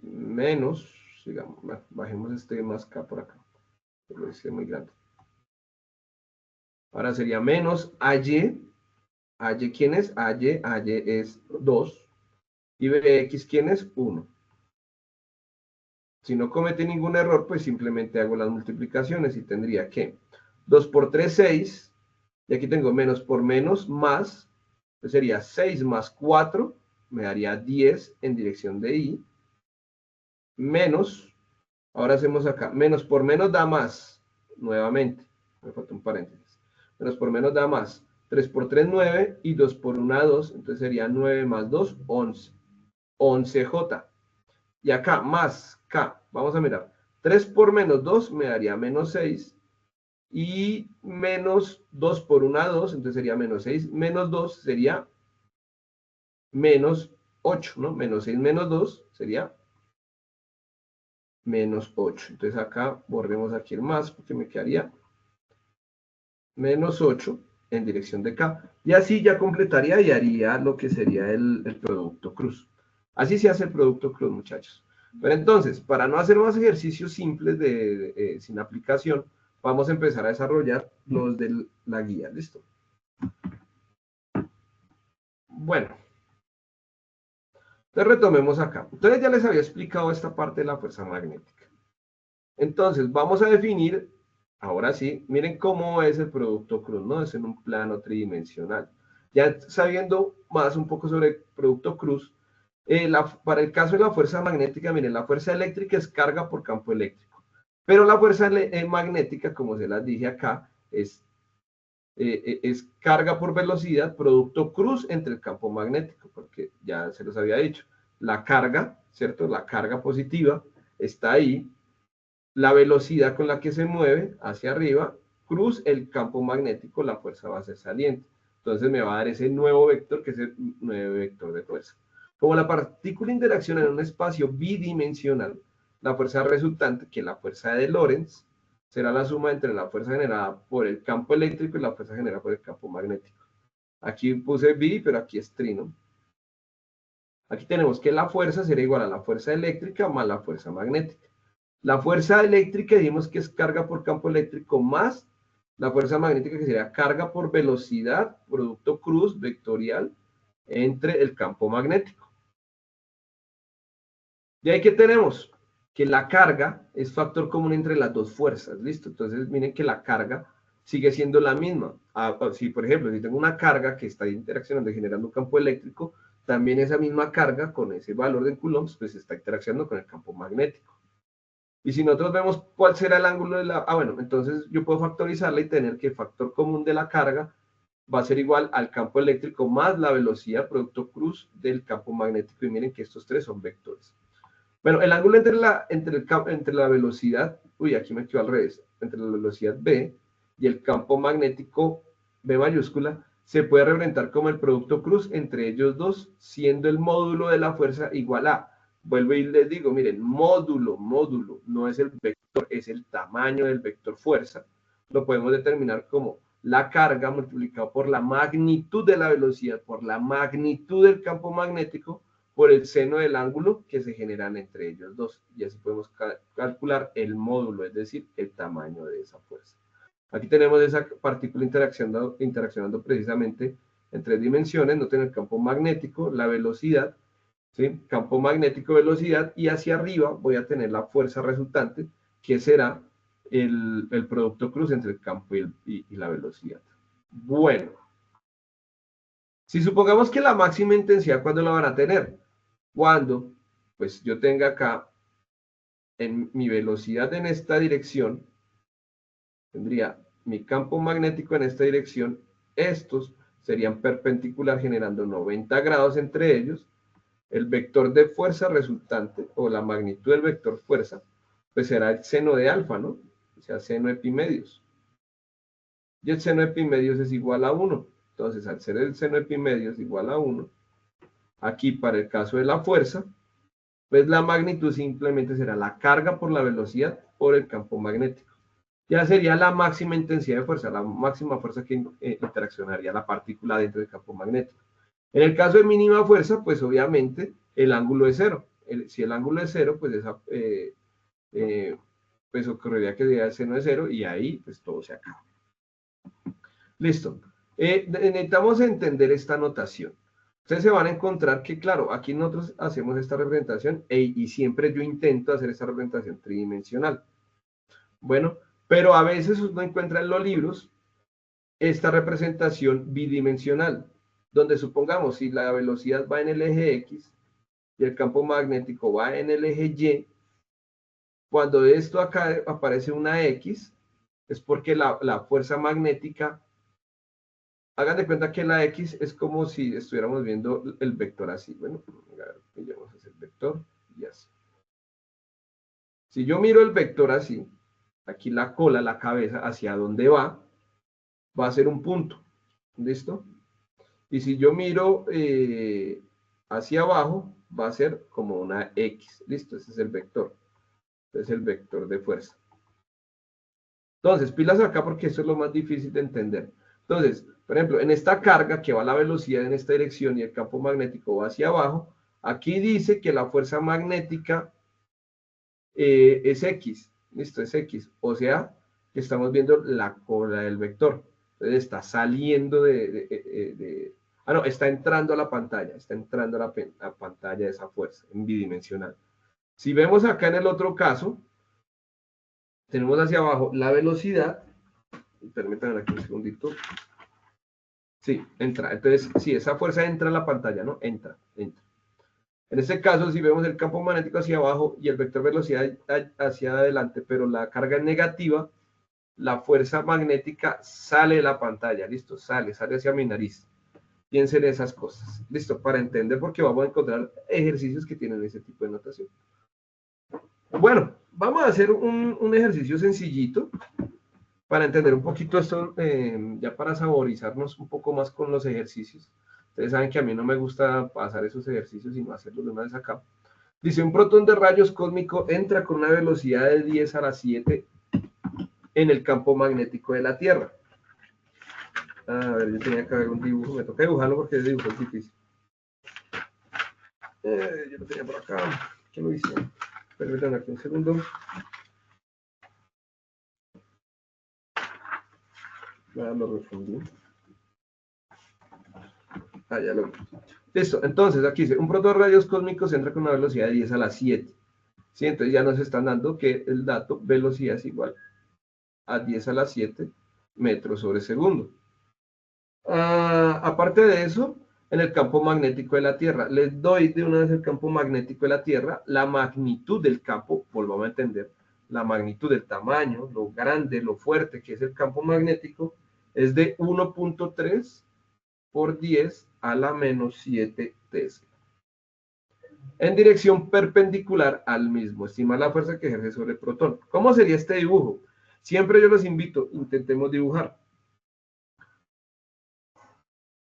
Menos, digamos, bajemos este más K por acá. Lo hice muy grande. Ahora sería menos AY. AY, ¿quién es? AY es 2. Y BX, ¿quién es? 1. Si no comete ningún error, pues simplemente hago las multiplicaciones y tendría que 2 por 3, 6. Y aquí tengo menos por menos más. Entonces sería 6 más 4. Me daría 10 en dirección de I. Menos, ahora hacemos acá, menos por menos da más. Nuevamente, me falta un paréntesis. Menos por menos da más. 3 por 3, 9. Y 2 por 1, 2. Entonces sería 9 más 2, 11. 11J. Y acá, más K. Vamos a mirar. 3 por menos 2 me daría menos 6. Y menos 2 por 1, 2. Entonces sería menos 6. Menos 2 sería menos 8, ¿no? Menos 6 menos 2 sería menos 8. Entonces acá borremos aquí el más porque me quedaría menos 8 en dirección de K. Y así ya completaría y haría lo que sería el producto cruz. Así se hace el producto cruz, muchachos. Pero entonces, para no hacer más ejercicios simples sin aplicación, vamos a empezar a desarrollar los de la guía. ¿Listo? Bueno. Entonces retomemos acá. Entonces ya les había explicado esta parte de la fuerza magnética. Entonces vamos a definir, ahora sí, miren cómo es el producto cruz, ¿no? Es en un plano tridimensional. Ya sabiendo más un poco sobre el producto cruz, para el caso de la fuerza magnética, miren, la fuerza eléctrica es carga por campo eléctrico. Pero la fuerza magnética, como se las dije acá, es carga por velocidad, producto cruz entre el campo magnético, porque ya se los había dicho. La carga, ¿cierto? La carga positiva está ahí, la velocidad con la que se mueve hacia arriba, cruz el campo magnético, la fuerza va a ser saliente. Entonces me va a dar ese nuevo vector, que es el nuevo vector de fuerza. Como la partícula interacciona en un espacio bidimensional, la fuerza resultante, que es la fuerza de Lorentz, será la suma entre la fuerza generada por el campo eléctrico y la fuerza generada por el campo magnético. Aquí puse bi, pero aquí es trino. Aquí tenemos que la fuerza será igual a la fuerza eléctrica más la fuerza magnética. La fuerza eléctrica dijimos que es carga por campo eléctrico más la fuerza magnética, que sería carga por velocidad, producto cruz vectorial entre el campo magnético. Y ahí que tenemos que la carga es factor común entre las dos fuerzas, ¿listo? Entonces miren que la carga sigue siendo la misma. Si por ejemplo, si tengo una carga que está interaccionando y generando un campo eléctrico, también esa misma carga con ese valor de coulombs, pues está interaccionando con el campo magnético. Y si nosotros vemos cuál será el ángulo de la... bueno, entonces yo puedo factorizarla y tener que el factor común de la carga va a ser igual al campo eléctrico más la velocidad producto cruz del campo magnético. Y miren que estos tres son vectores. Bueno, el ángulo entre la velocidad, aquí me quedo al revés, entre la velocidad B y el campo magnético B mayúscula, se puede representar como el producto cruz entre ellos dos, siendo el módulo de la fuerza igual a, vuelvo y les digo, miren, módulo, no es el vector, es el tamaño del vector fuerza, lo podemos determinar como la carga multiplicado por la magnitud de la velocidad, por la magnitud del campo magnético, por el seno del ángulo que se generan entre ellos dos. Y así podemos calcular el módulo, es decir, el tamaño de esa fuerza. Aquí tenemos esa partícula interaccionando precisamente en tres dimensiones, no tiene el campo magnético, la velocidad, ¿sí? Campo magnético, velocidad, y hacia arriba voy a tener la fuerza resultante, que será el producto cruz entre el campo y la velocidad. Bueno, si supongamos que la máxima intensidad, ¿cuándo la van a tener? Cuando pues yo tenga acá en mi velocidad en esta dirección, tendría mi campo magnético en esta dirección, estos serían perpendicular generando 90 grados entre ellos, el vector de fuerza resultante o la magnitud del vector fuerza, pues será el seno de alfa, ¿no? O sea, seno epimedios. Y el seno epimedios es igual a 1. Entonces, al ser el seno epimedios igual a 1, aquí para el caso de la fuerza, pues la magnitud simplemente será la carga por la velocidad por el campo magnético. Ya sería la máxima intensidad de fuerza, la máxima fuerza que interaccionaría la partícula dentro del campo magnético. En el caso de mínima fuerza, pues obviamente el ángulo es cero. Si el ángulo es cero, pues pues ocurriría que sería el seno de cero y ahí pues todo se acaba. Listo. Necesitamos entender esta notación. Ustedes se van a encontrar que, claro, aquí nosotros hacemos esta representación y siempre yo intento hacer esta representación tridimensional. Bueno, pero a veces uno encuentra en los libros esta representación bidimensional, donde supongamos si la velocidad va en el eje X y el campo magnético va en el eje Y, cuando esto acá aparece una X, es porque la fuerza magnética, hagan de cuenta que la X es como si estuviéramos viendo el vector así. Bueno, vamos a hacer el vector y así. Si yo miro el vector así, aquí la cola, la cabeza, hacia dónde va a ser un punto. ¿Listo? Y si yo miro hacia abajo, va a ser como una X. ¿Listo? Ese es el vector. Este es el vector de fuerza. Entonces, pilas acá porque esto es lo más difícil de entender. Entonces, por ejemplo, en esta carga que va a la velocidad en esta dirección y el campo magnético va hacia abajo, aquí dice que la fuerza magnética es X. ¿Listo? Es X. O sea, que estamos viendo la cola del vector. Entonces está saliendo no, está entrando a la pantalla. Está entrando a la pantalla de esa fuerza en bidimensional. Si vemos acá en el otro caso, tenemos hacia abajo la velocidad. Permítanme aquí un segundito. Sí, entra. Entonces, sí, esa fuerza entra a la pantalla, ¿no? Entra. En este caso, si vemos el campo magnético hacia abajo y el vector velocidad hacia adelante, pero la carga es negativa, la fuerza magnética sale de la pantalla, listo, sale hacia mi nariz. Piensen en esas cosas, listo, para entender, porque vamos a encontrar ejercicios que tienen ese tipo de notación. Bueno, vamos a hacer un ejercicio sencillito para entender un poquito esto, ya para saborizarnos un poco más con los ejercicios. Ustedes saben que a mí no me gusta pasar esos ejercicios, sino hacerlos de una vez acá. Dice, un protón de rayos cósmicos entra con una velocidad de 10 a la 7 en el campo magnético de la Tierra. A ver, yo tenía que haber un dibujo, me toca dibujarlo porque el dibujo es difícil. Yo lo tenía por acá, ¿qué lo hice? Permítanme aquí un segundo. Lo refundí. Ya lo vi. Listo, entonces aquí dice, un protón de rayos cósmicos entra con una velocidad de 10 a la 7. ¿Sí? Entonces ya nos están dando que el dato velocidad es igual a 10 a la 7 metros sobre segundo. Aparte de eso, en el campo magnético de la Tierra, les doy de una vez el campo magnético de la Tierra, la magnitud del campo, volvamos a entender, la magnitud del tamaño, lo grande, lo fuerte que es el campo magnético, es de 1.3 por 10 a la menos 7 Tesla. En dirección perpendicular al mismo. Estima la fuerza que ejerce sobre el protón. ¿Cómo sería este dibujo? Siempre yo los invito, intentemos dibujar.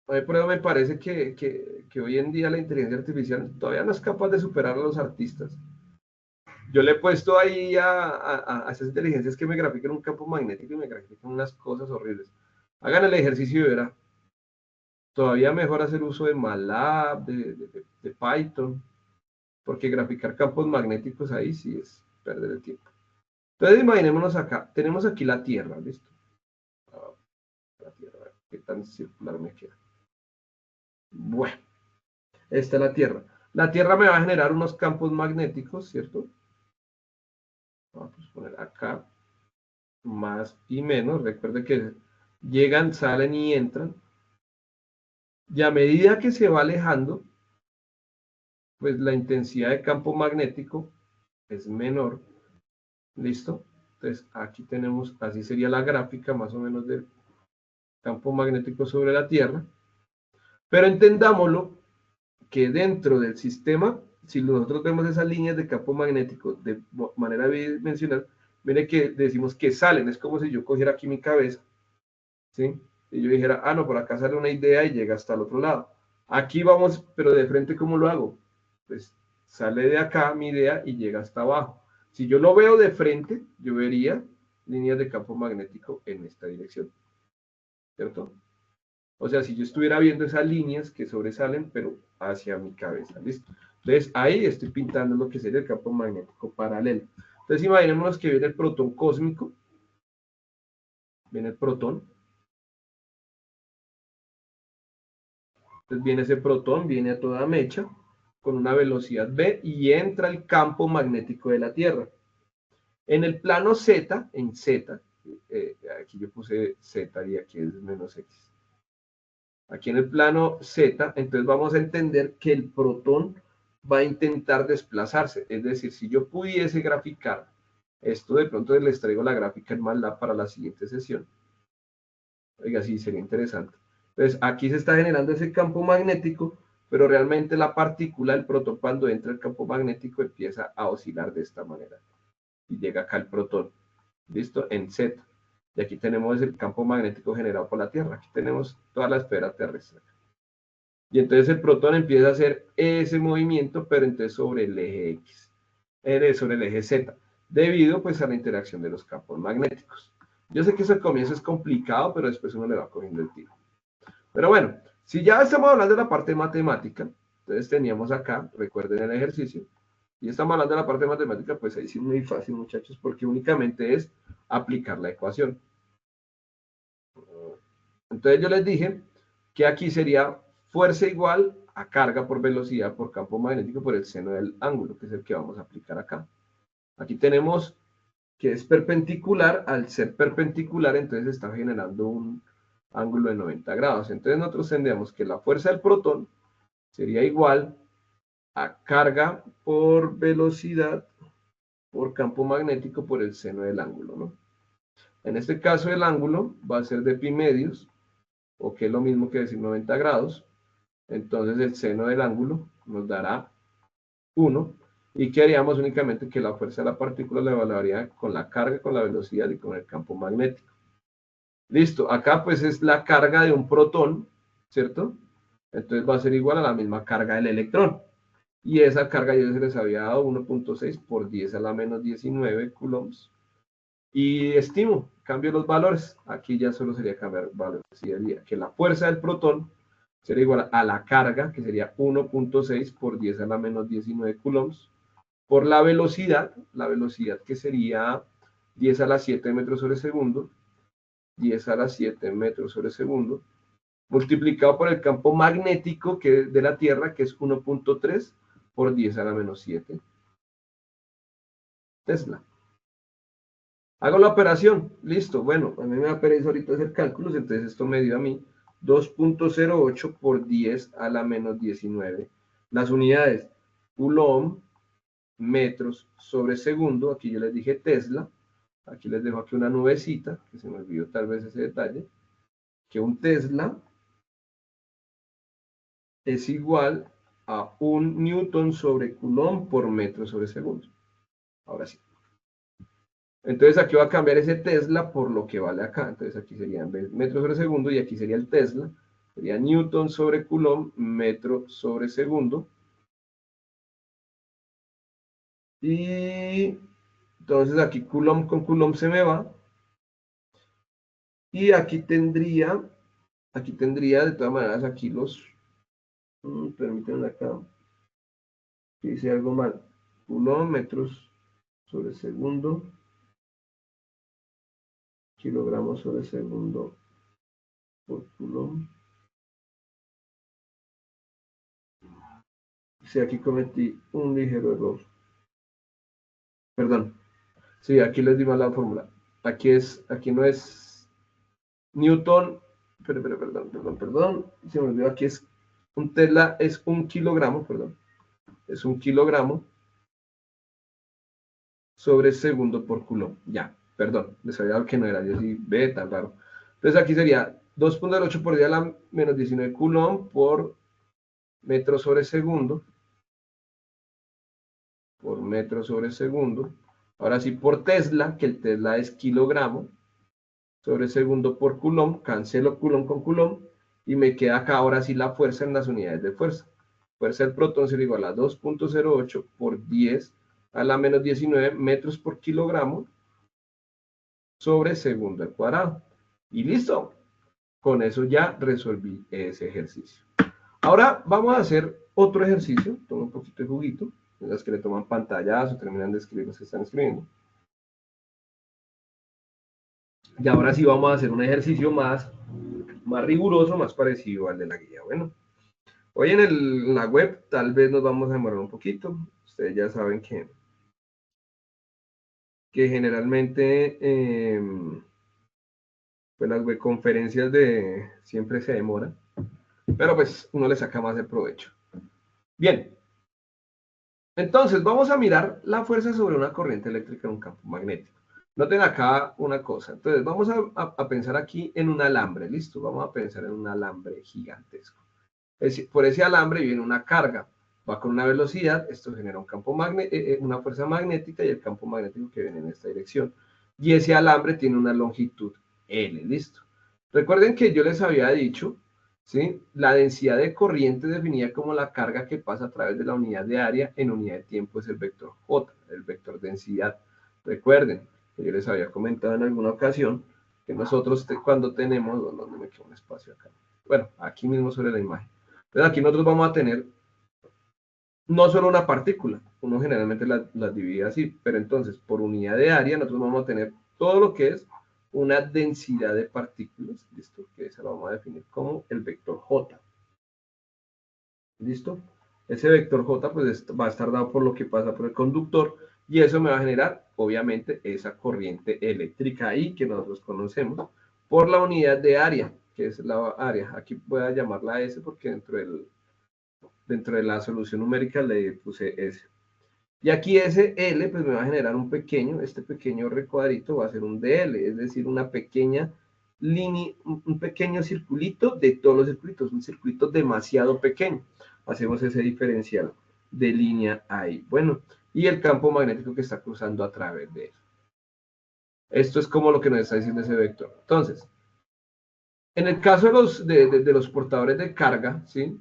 Por eso me parece que hoy en día la inteligencia artificial todavía no es capaz de superar a los artistas. Yo le he puesto ahí a esas inteligencias que me grafiquen un campo magnético y me grafiquen unas cosas horribles. Hagan el ejercicio y verán. Todavía mejor hacer uso de MATLAB, de Python, porque graficar campos magnéticos ahí sí es perder el tiempo. Entonces imaginémonos acá, tenemos aquí la Tierra, ¿listo? La Tierra, a ver qué tan circular me queda. Bueno, esta es la Tierra. La Tierra me va a generar unos campos magnéticos, ¿cierto? Vamos a poner acá más y menos. Recuerde que llegan, salen y entran. Y a medida que se va alejando, pues la intensidad de campo magnético es menor. ¿Listo? Entonces aquí tenemos, así sería la gráfica más o menos del campo magnético sobre la Tierra. Pero entendámoslo que dentro del sistema, si nosotros vemos esas líneas de campo magnético de manera bidimensional, mire que decimos que salen, es como si yo cogiera aquí mi cabeza, ¿sí? Y yo dijera, no, por acá sale una idea y llega hasta el otro lado. Aquí vamos, pero de frente, ¿cómo lo hago? Pues sale de acá mi idea y llega hasta abajo. Si yo lo veo de frente, yo vería líneas de campo magnético en esta dirección, ¿cierto? O sea, si yo estuviera viendo esas líneas que sobresalen, pero hacia mi cabeza, ¿listo? Entonces, ahí estoy pintando lo que sería el campo magnético paralelo. Entonces, imaginémonos que viene el protón cósmico, viene el protón. Entonces, viene ese protón, viene a toda mecha, con una velocidad v, y entra al campo magnético de la Tierra. En el plano Z, en Z, aquí yo puse Z y aquí es menos X. Aquí en el plano Z, entonces vamos a entender que el protón va a intentar desplazarse. Es decir, si yo pudiese graficar esto, de pronto les traigo la gráfica en MATLAB para la siguiente sesión. Oiga, sí, sería interesante. Entonces, aquí se está generando ese campo magnético, pero realmente la partícula, el protón, cuando entra el campo magnético, empieza a oscilar de esta manera. Y llega acá el protón. ¿Listo? En Z. Y aquí tenemos el campo magnético generado por la Tierra. Aquí tenemos toda la esfera terrestre. Y entonces el protón empieza a hacer ese movimiento, pero entonces sobre el eje X, sobre el eje Z, debido pues a la interacción de los campos magnéticos. Yo sé que ese comienzo es complicado, pero después uno le va cogiendo el tiro. Pero bueno, si ya estamos hablando de la parte matemática, entonces teníamos acá, recuerden el ejercicio, y estamos hablando de la parte matemática, pues ahí sí es muy fácil, muchachos, porque únicamente es aplicar la ecuación. Entonces yo les dije que aquí sería fuerza igual a carga por velocidad por campo magnético por el seno del ángulo, que es el que vamos a aplicar acá. Aquí tenemos que es perpendicular, al ser perpendicular entonces está generando un ángulo de 90 grados. Entonces nosotros tendríamos que la fuerza del protón sería igual a carga por velocidad por campo magnético por el seno del ángulo, ¿no? En este caso el ángulo va a ser de pi medios, o que es lo mismo que decir 90 grados. Entonces el seno del ángulo nos dará 1. ¿Y qué haríamos? Únicamente que la fuerza de la partícula la evaluaría con la carga, con la velocidad y con el campo magnético. Listo, acá pues es la carga de un protón, ¿cierto? Entonces va a ser igual a la misma carga del electrón. Y esa carga ya se les había dado 1.6 por 10 a la menos 19 coulombs. Y estimo, cambio los valores. Aquí ya solo sería cambiar valores. Sería que la fuerza del protón sería igual a la carga, que sería 1.6 por 10 a la menos 19 coulombs, por la velocidad que sería 10 a la 7 metros sobre segundo, 10 a la 7 metros sobre segundo, multiplicado por el campo magnético de la Tierra, que es 1.3 por 10 a la menos 7 Tesla. Hago la operación, listo. Bueno, a mí me da pereza ahorita hacer cálculos, entonces esto me dio a mí 2.08 por 10 a la menos 19. Las unidades, Coulomb, metros sobre segundo, aquí yo les dije Tesla, aquí les dejo aquí una nubecita, que se me olvidó tal vez ese detalle, que un Tesla es igual a 1 newton sobre Coulomb por metro sobre segundo. Ahora sí. Entonces aquí va a cambiar ese Tesla por lo que vale acá. Entonces aquí serían metros sobre segundo y aquí sería el Tesla. Sería Newton sobre Coulomb, metro sobre segundo. Y entonces aquí Coulomb con Coulomb se me va. Y aquí tendría de todas maneras aquí los... permítanme acá. Que hice algo mal. Coulomb, metros sobre segundo. Kilogramos sobre segundo por Coulomb. Sí, aquí cometí un ligero error. Perdón. Sí, aquí les di mal la fórmula. Aquí no es Newton, perdón. Se me olvidó, aquí es un Tesla, es 1 kilogramo, perdón. Es 1 kilogramo sobre segundo por Coulomb. Ya, perdón, les había dado que no era, yo sí, ve tan raro. Entonces aquí sería 2.8 por 10 a la menos 19 Coulomb por metro sobre segundo. Por metro sobre segundo. Ahora sí, por Tesla, que el Tesla es kilogramo, sobre segundo por Coulomb, cancelo Coulomb con Coulomb, y me queda acá ahora sí la fuerza en las unidades de fuerza. Fuerza del protón será igual a 2.08 por 10 a la menos 19 metros por kilogramo sobre segundo al cuadrado. Y listo. Con eso ya resolví ese ejercicio. Ahora vamos a hacer otro ejercicio. Tomo un poquito de juguito. Las que le toman pantallas o terminan de escribir los que están escribiendo. Y ahora sí vamos a hacer un ejercicio más riguroso, más parecido al de la guía. Bueno, hoy en la web tal vez nos vamos a demorar un poquito. Ustedes ya saben que generalmente pues las webconferencias siempre se demoran, pero pues uno le saca más de provecho. Bien, entonces vamos a mirar la fuerza sobre una corriente eléctrica en un campo magnético. Noten acá una cosa. Entonces vamos a pensar aquí en un alambre, ¿listo? Vamos a pensar en un alambre gigantesco. Por ese alambre viene una carga, va con una velocidad, esto genera un campo una fuerza magnética y el campo magnético que viene en esta dirección. Y ese alambre tiene una longitud L, ¿listo? Recuerden que yo les había dicho, ¿sí? La densidad de corriente definida como la carga que pasa a través de la unidad de área en unidad de tiempo es el vector J, el vector densidad. Recuerden que yo les había comentado en alguna ocasión que nosotros cuando tenemos, ¿dónde me queda un espacio acá? Bueno, aquí mismo sobre la imagen. Entonces aquí nosotros vamos a tener no solo una partícula, uno generalmente las divide así, pero entonces por unidad de área nosotros vamos a tener todo lo que es una densidad de partículas, ¿listo? Que esa la vamos a definir como el vector J. ¿Listo? Ese vector J pues va a estar dado por lo que pasa por el conductor y eso me va a generar obviamente esa corriente eléctrica ahí que nosotros conocemos por la unidad de área, que es la área. Aquí voy a llamarla S porque dentro del Dentro de la solución numérica le puse S. Y aquí ese L pues me va a generar un pequeño, este pequeño recuadrito va a ser un DL, es decir, una pequeña línea, un pequeño circulito de todos los circuitos, un circuito demasiado pequeño. Hacemos ese diferencial de línea ahí. Bueno, y el campo magnético que está cruzando a través de eso. Esto es como lo que nos está diciendo ese vector. Entonces, en el caso de los portadores de carga, ¿sí?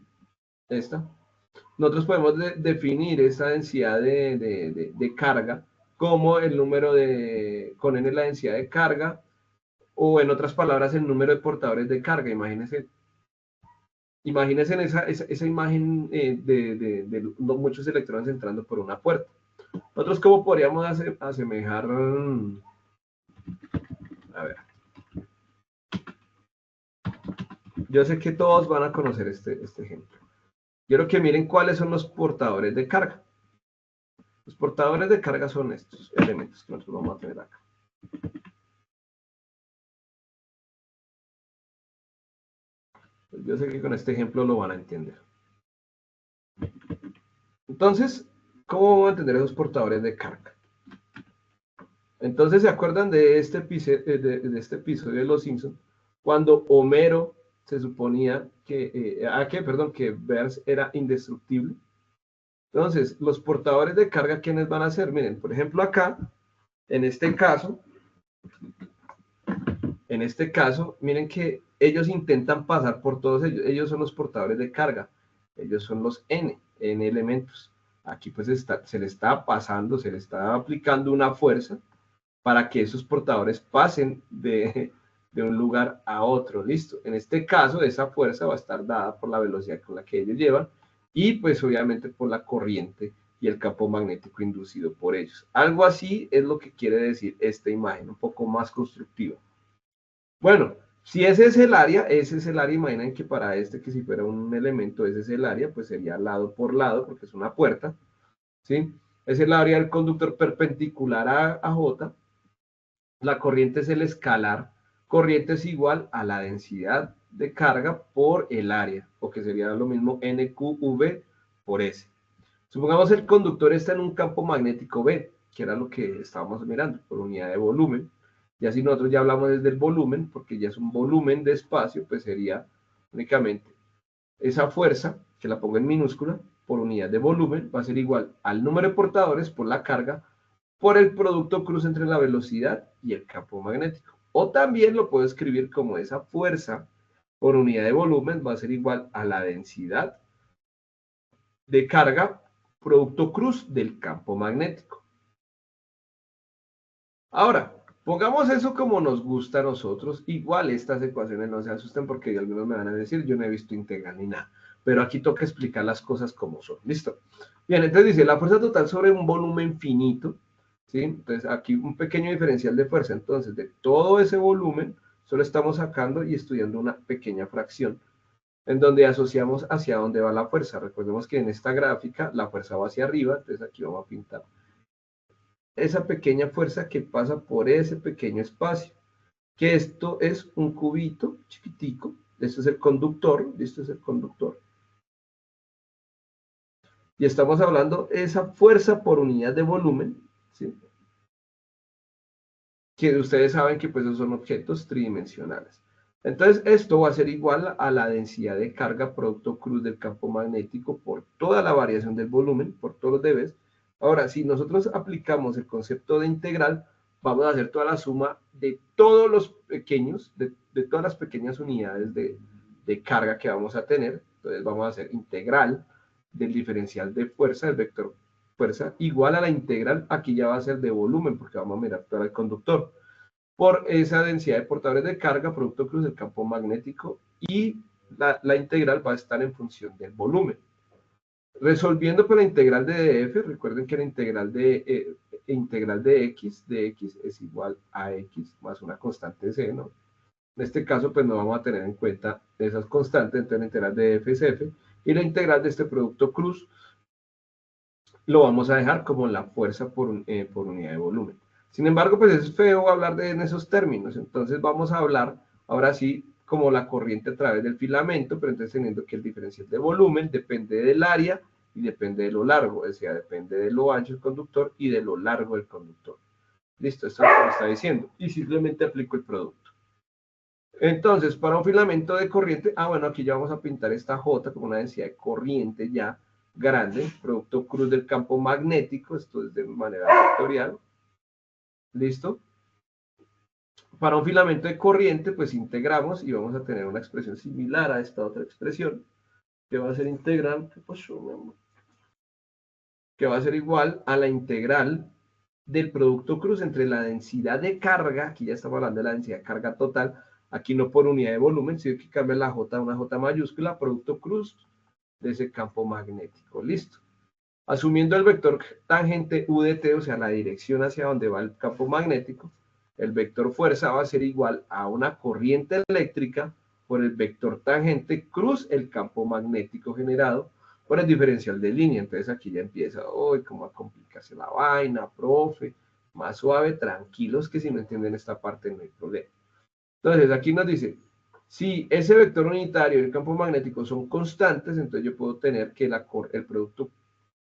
Nosotros podemos definir esa densidad de carga como el número con n la densidad de carga, o en otras palabras, el número de portadores de carga. Imagínense esa imagen de muchos electrones entrando por una puerta. Nosotros, ¿cómo podríamos asemejar? A ver. Yo sé que todos van a conocer este ejemplo. Quiero que miren cuáles son los portadores de carga. Los portadores de carga son estos elementos que nosotros vamos a tener acá. Yo sé que con este ejemplo lo van a entender. Entonces, ¿cómo vamos a entender esos portadores de carga? Entonces, ¿se acuerdan de este episodio de Los Simpsons? Cuando Homero se suponía que Burns era indestructible. Entonces, los portadores de carga, ¿quiénes van a ser? Miren, por ejemplo, acá, en este caso, miren que ellos intentan pasar por todos ellos. Ellos son los portadores de carga. Ellos son los N elementos. Aquí pues se le está pasando, se le está aplicando una fuerza para que esos portadores pasen de un lugar a otro. Listo. En este caso, esa fuerza va a estar dada por la velocidad con la que ellos llevan y pues obviamente por la corriente y el campo magnético inducido por ellos. Algo así es lo que quiere decir esta imagen, un poco más constructiva. Bueno, si ese es el área, imaginen que para que si fuera un elemento, ese es el área, pues sería lado por lado, porque es una puerta, ¿sí? Es el área del conductor perpendicular a J, la corriente es el escalar, corriente es igual a la densidad de carga por el área, o que sería lo mismo NQV por S. Supongamos el conductor está en un campo magnético B, que era lo que estábamos mirando, por unidad de volumen. Ya si nosotros ya hablamos desde el volumen, porque ya es un volumen de espacio, pues sería únicamente esa fuerza, que la pongo en minúscula, por unidad de volumen, va a ser igual al número de portadores por la carga, por el producto cruz entre la velocidad y el campo magnético. O también lo puedo escribir como esa fuerza por unidad de volumen va a ser igual a la densidad de carga, producto cruz del campo magnético. Ahora, pongamos eso como nos gusta a nosotros. Igual estas ecuaciones no se asusten porque algunos me van a decir, yo no he visto integral ni nada. Pero aquí toca explicar las cosas como son. ¿Listo? Bien, entonces dice, la fuerza total sobre un volumen finito, ¿sí? Entonces aquí un pequeño diferencial de fuerza. Entonces, de todo ese volumen, solo estamos sacando y estudiando una pequeña fracción, en donde asociamos hacia dónde va la fuerza. Recordemos que en esta gráfica la fuerza va hacia arriba, entonces aquí vamos a pintar esa pequeña fuerza que pasa por ese pequeño espacio, que esto es un cubito chiquitico, esto es el conductor, esto es el conductor, y estamos hablando de esa fuerza por unidad de volumen, ¿sí? Que ustedes saben que pues son objetos tridimensionales. Entonces esto va a ser igual a la densidad de carga producto cruz del campo magnético por toda la variación del volumen, por todos los dBs. Ahora, si nosotros aplicamos el concepto de integral, vamos a hacer toda la suma de todos los pequeños, de todas las pequeñas unidades de carga que vamos a tener. Entonces vamos a hacer integral del diferencial de fuerza, del vector fuerza, igual a la integral, aquí ya va a ser de volumen, porque vamos a mirar todo el conductor, por esa densidad de portadores de carga, producto cruz del campo magnético, y la integral va a estar en función del volumen. Resolviendo con la integral de df, recuerden que la integral de x es igual a x más una constante c, ¿no? En este caso, pues no vamos a tener en cuenta esas constantes, entonces la integral de df es f, y la integral de este producto cruz lo vamos a dejar como la fuerza por unidad de volumen. Sin embargo, pues es feo hablar en esos términos, entonces vamos a hablar ahora sí como la corriente a través del filamento, pero entonces teniendo que el diferencial de volumen depende del área y depende de lo largo, o sea, depende de lo ancho del conductor y de lo largo del conductor. Listo, esto es lo que me está diciendo. Y simplemente aplico el producto. Entonces, para un filamento de corriente, bueno, aquí ya vamos a pintar esta J como una densidad de corriente ya grande, producto cruz del campo magnético, esto es de manera vectorial. ¿Listo? Para un filamento de corriente, pues integramos y vamos a tener una expresión similar a esta otra expresión, que va a ser integral, que va a ser igual a la integral del producto cruz entre la densidad de carga, aquí ya estamos hablando de la densidad de carga total, aquí no por unidad de volumen, sino que cambia la J a una J mayúscula, producto cruz de ese campo magnético. Listo. Asumiendo el vector tangente UDT, o sea, la dirección hacia donde va el campo magnético, el vector fuerza va a ser igual a una corriente eléctrica por el vector tangente cruz el campo magnético generado por el diferencial de línea. Entonces aquí ya empieza, cómo a complicarse la vaina, profe, más suave, tranquilos, que si no entienden esta parte no hay problema. Entonces aquí nos dice, si ese vector unitario y el campo magnético son constantes, entonces yo puedo tener que el producto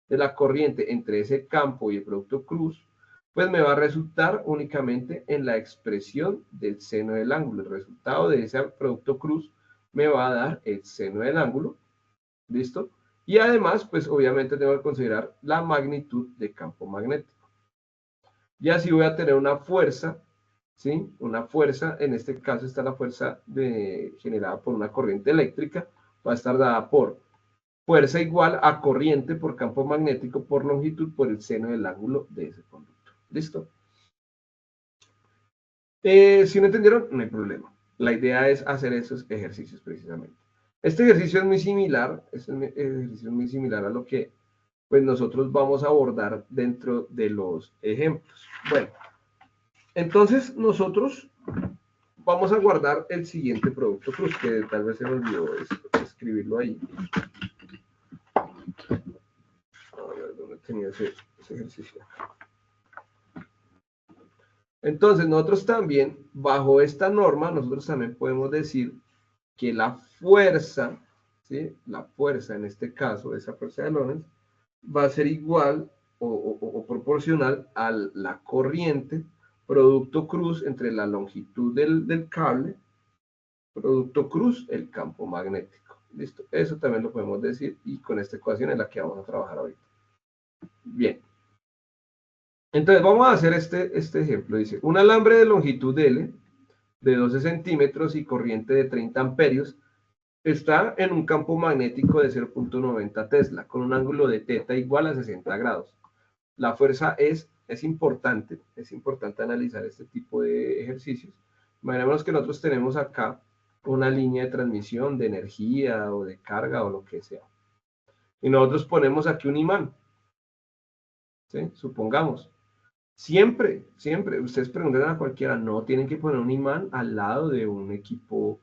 de la corriente entre ese campo y el producto cruz, pues me va a resultar únicamente en la expresión del seno del ángulo. El resultado de ese producto cruz me va a dar el seno del ángulo, ¿listo? Y además, pues obviamente tengo que considerar la magnitud de campo magnético. Y así voy a tener una fuerza, ¿sí? Una fuerza, en este caso está la fuerza generada por una corriente eléctrica, va a estar dada por fuerza igual a corriente por campo magnético por longitud por el seno del ángulo de ese conducto. ¿Listo? Si no entendieron, no hay problema. La idea es hacer esos ejercicios precisamente. Este ejercicio es muy similar, a lo que pues nosotros vamos a abordar dentro de los ejemplos. Bueno, entonces nosotros vamos a guardar el siguiente producto cruz, que tal vez se me olvidó escribirlo ahí. ¿Dónde tenía ese ejercicio? Entonces, nosotros también, bajo esta norma, nosotros también podemos decir que la fuerza, ¿sí? La fuerza en este caso, esa fuerza de Lorentz, va a ser igual o proporcional a la corriente producto cruz entre la longitud del cable, producto cruz, el campo magnético. ¿Listo? Eso también lo podemos decir y con esta ecuación es la que vamos a trabajar ahorita. Bien. Entonces vamos a hacer este ejemplo. Dice, un alambre de longitud L de 12 centímetros y corriente de 30 amperios está en un campo magnético de 0.90 Tesla con un ángulo de θ igual a 60 grados. La fuerza es importante analizar este tipo de ejercicios. Imaginemos que nosotros tenemos acá una línea de transmisión de energía o de carga o lo que sea. Y nosotros ponemos aquí un imán. ¿Sí? Supongamos. Siempre, ustedes preguntan a cualquiera, no tienen que poner un imán al lado de un equipo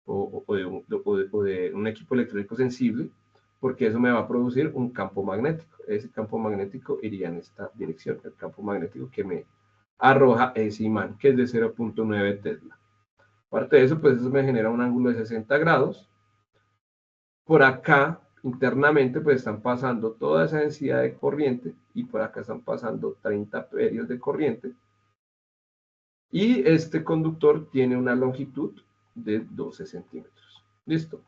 o de un equipo electrónico sensible, porque eso me va a producir un campo magnético. Ese campo magnético iría en esta dirección, el campo magnético que me arroja ese imán, que es de 0.9 Tesla. Aparte de eso, pues eso me genera un ángulo de 60 grados. Por acá, internamente, pues están pasando toda esa densidad de corriente y por acá están pasando 30 amperios de corriente. Y este conductor tiene una longitud de 12 centímetros. ¿Listo?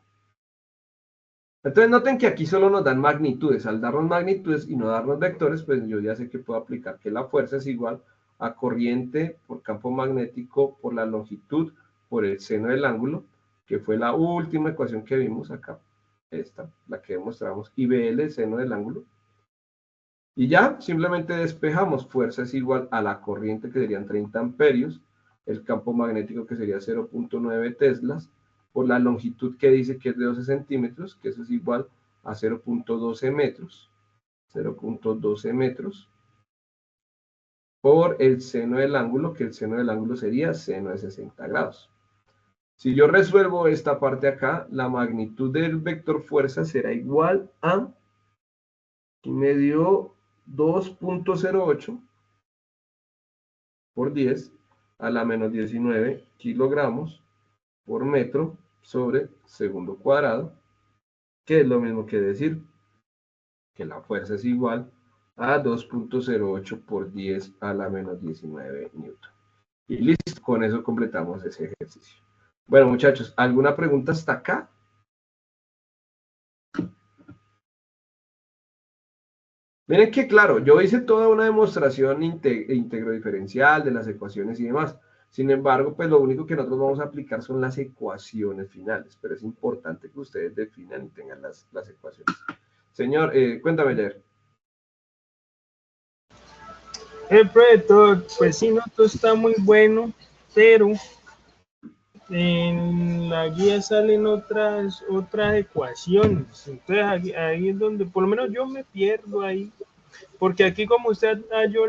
Entonces noten que aquí solo nos dan magnitudes. Al darnos magnitudes y no darnos vectores, pues yo ya sé que puedo aplicar que la fuerza es igual a corriente por campo magnético por la longitud por el seno del ángulo, que fue la última ecuación que vimos acá. Esta, la que demostramos, IBL, el seno del ángulo. Y ya, simplemente despejamos. Fuerza es igual a la corriente, que serían 30 amperios, el campo magnético, que sería 0.9 teslas, por la longitud que dice que es de 12 centímetros, que eso es igual a 0.12 metros, 0.12 metros, por el seno del ángulo, que el seno del ángulo sería seno de 60 grados. Si yo resuelvo esta parte acá, la magnitud del vector fuerza será igual a, aquí me dio 2.08 por 10 a la menos 19 kilogramos por metro sobre segundo cuadrado, que es lo mismo que decir que la fuerza es igual a 2.08 por 10 a la menos 19 newton. Y listo, con eso completamos ese ejercicio. Bueno, muchachos, ¿alguna pregunta hasta acá? Miren que claro, yo hice toda una demostración íntegro diferencial de las ecuaciones y demás. Sin embargo, pues lo único que nosotros vamos a aplicar son las ecuaciones finales, pero es importante que ustedes definan y tengan las ecuaciones. Señor, cuéntame, Jair. El proyecto, pues sí, no, todo está muy bueno, pero en la guía salen otras ecuaciones. Entonces ahí es donde por lo menos yo me pierdo ahí. Porque aquí como usted halló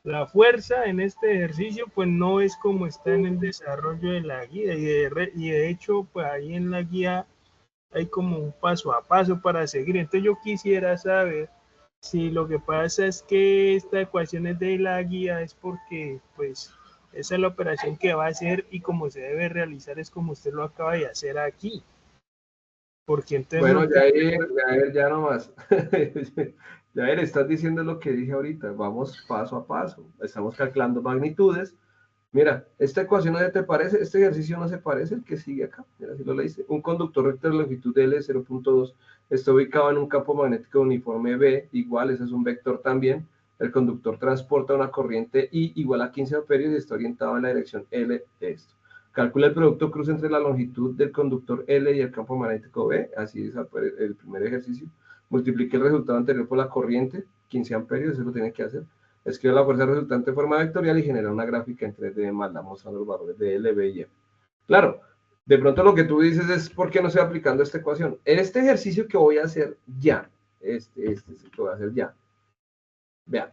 la fuerza en este ejercicio, pues no es como está en el desarrollo de la guía. Y de hecho, pues ahí en la guía hay como un paso a paso para seguir. Entonces yo quisiera saber si lo que pasa es que esta ecuación es de la guía, es porque pues esa es la operación que va a hacer y como se debe realizar es como usted lo acaba de hacer aquí. Porque entonces Bueno, no Jair, ya nomás. Jair, estás diciendo lo que dije ahorita. Vamos paso a paso. Estamos calculando magnitudes. Mira, esta ecuación no te parece, este ejercicio no se parece al que sigue acá. Mira, si lo leíste. Un conductor recto de longitud L 0.2 está ubicado en un campo magnético uniforme B, igual, ese es un vector también. El conductor transporta una corriente I igual a 15 amperios y está orientado en la dirección L de esto. Calcula el producto cruz entre la longitud del conductor L y el campo magnético B, así es el primer ejercicio. Multiplique el resultado anterior por la corriente, 15 amperios, eso lo tiene que hacer. Escribe la fuerza resultante de forma vectorial y genera una gráfica en 3D más la mostrando los valores de L, B y F. Claro, de pronto lo que tú dices es ¿por qué no estoy aplicando esta ecuación? En este ejercicio que voy a hacer ya, este es el que voy a hacer ya. Vean,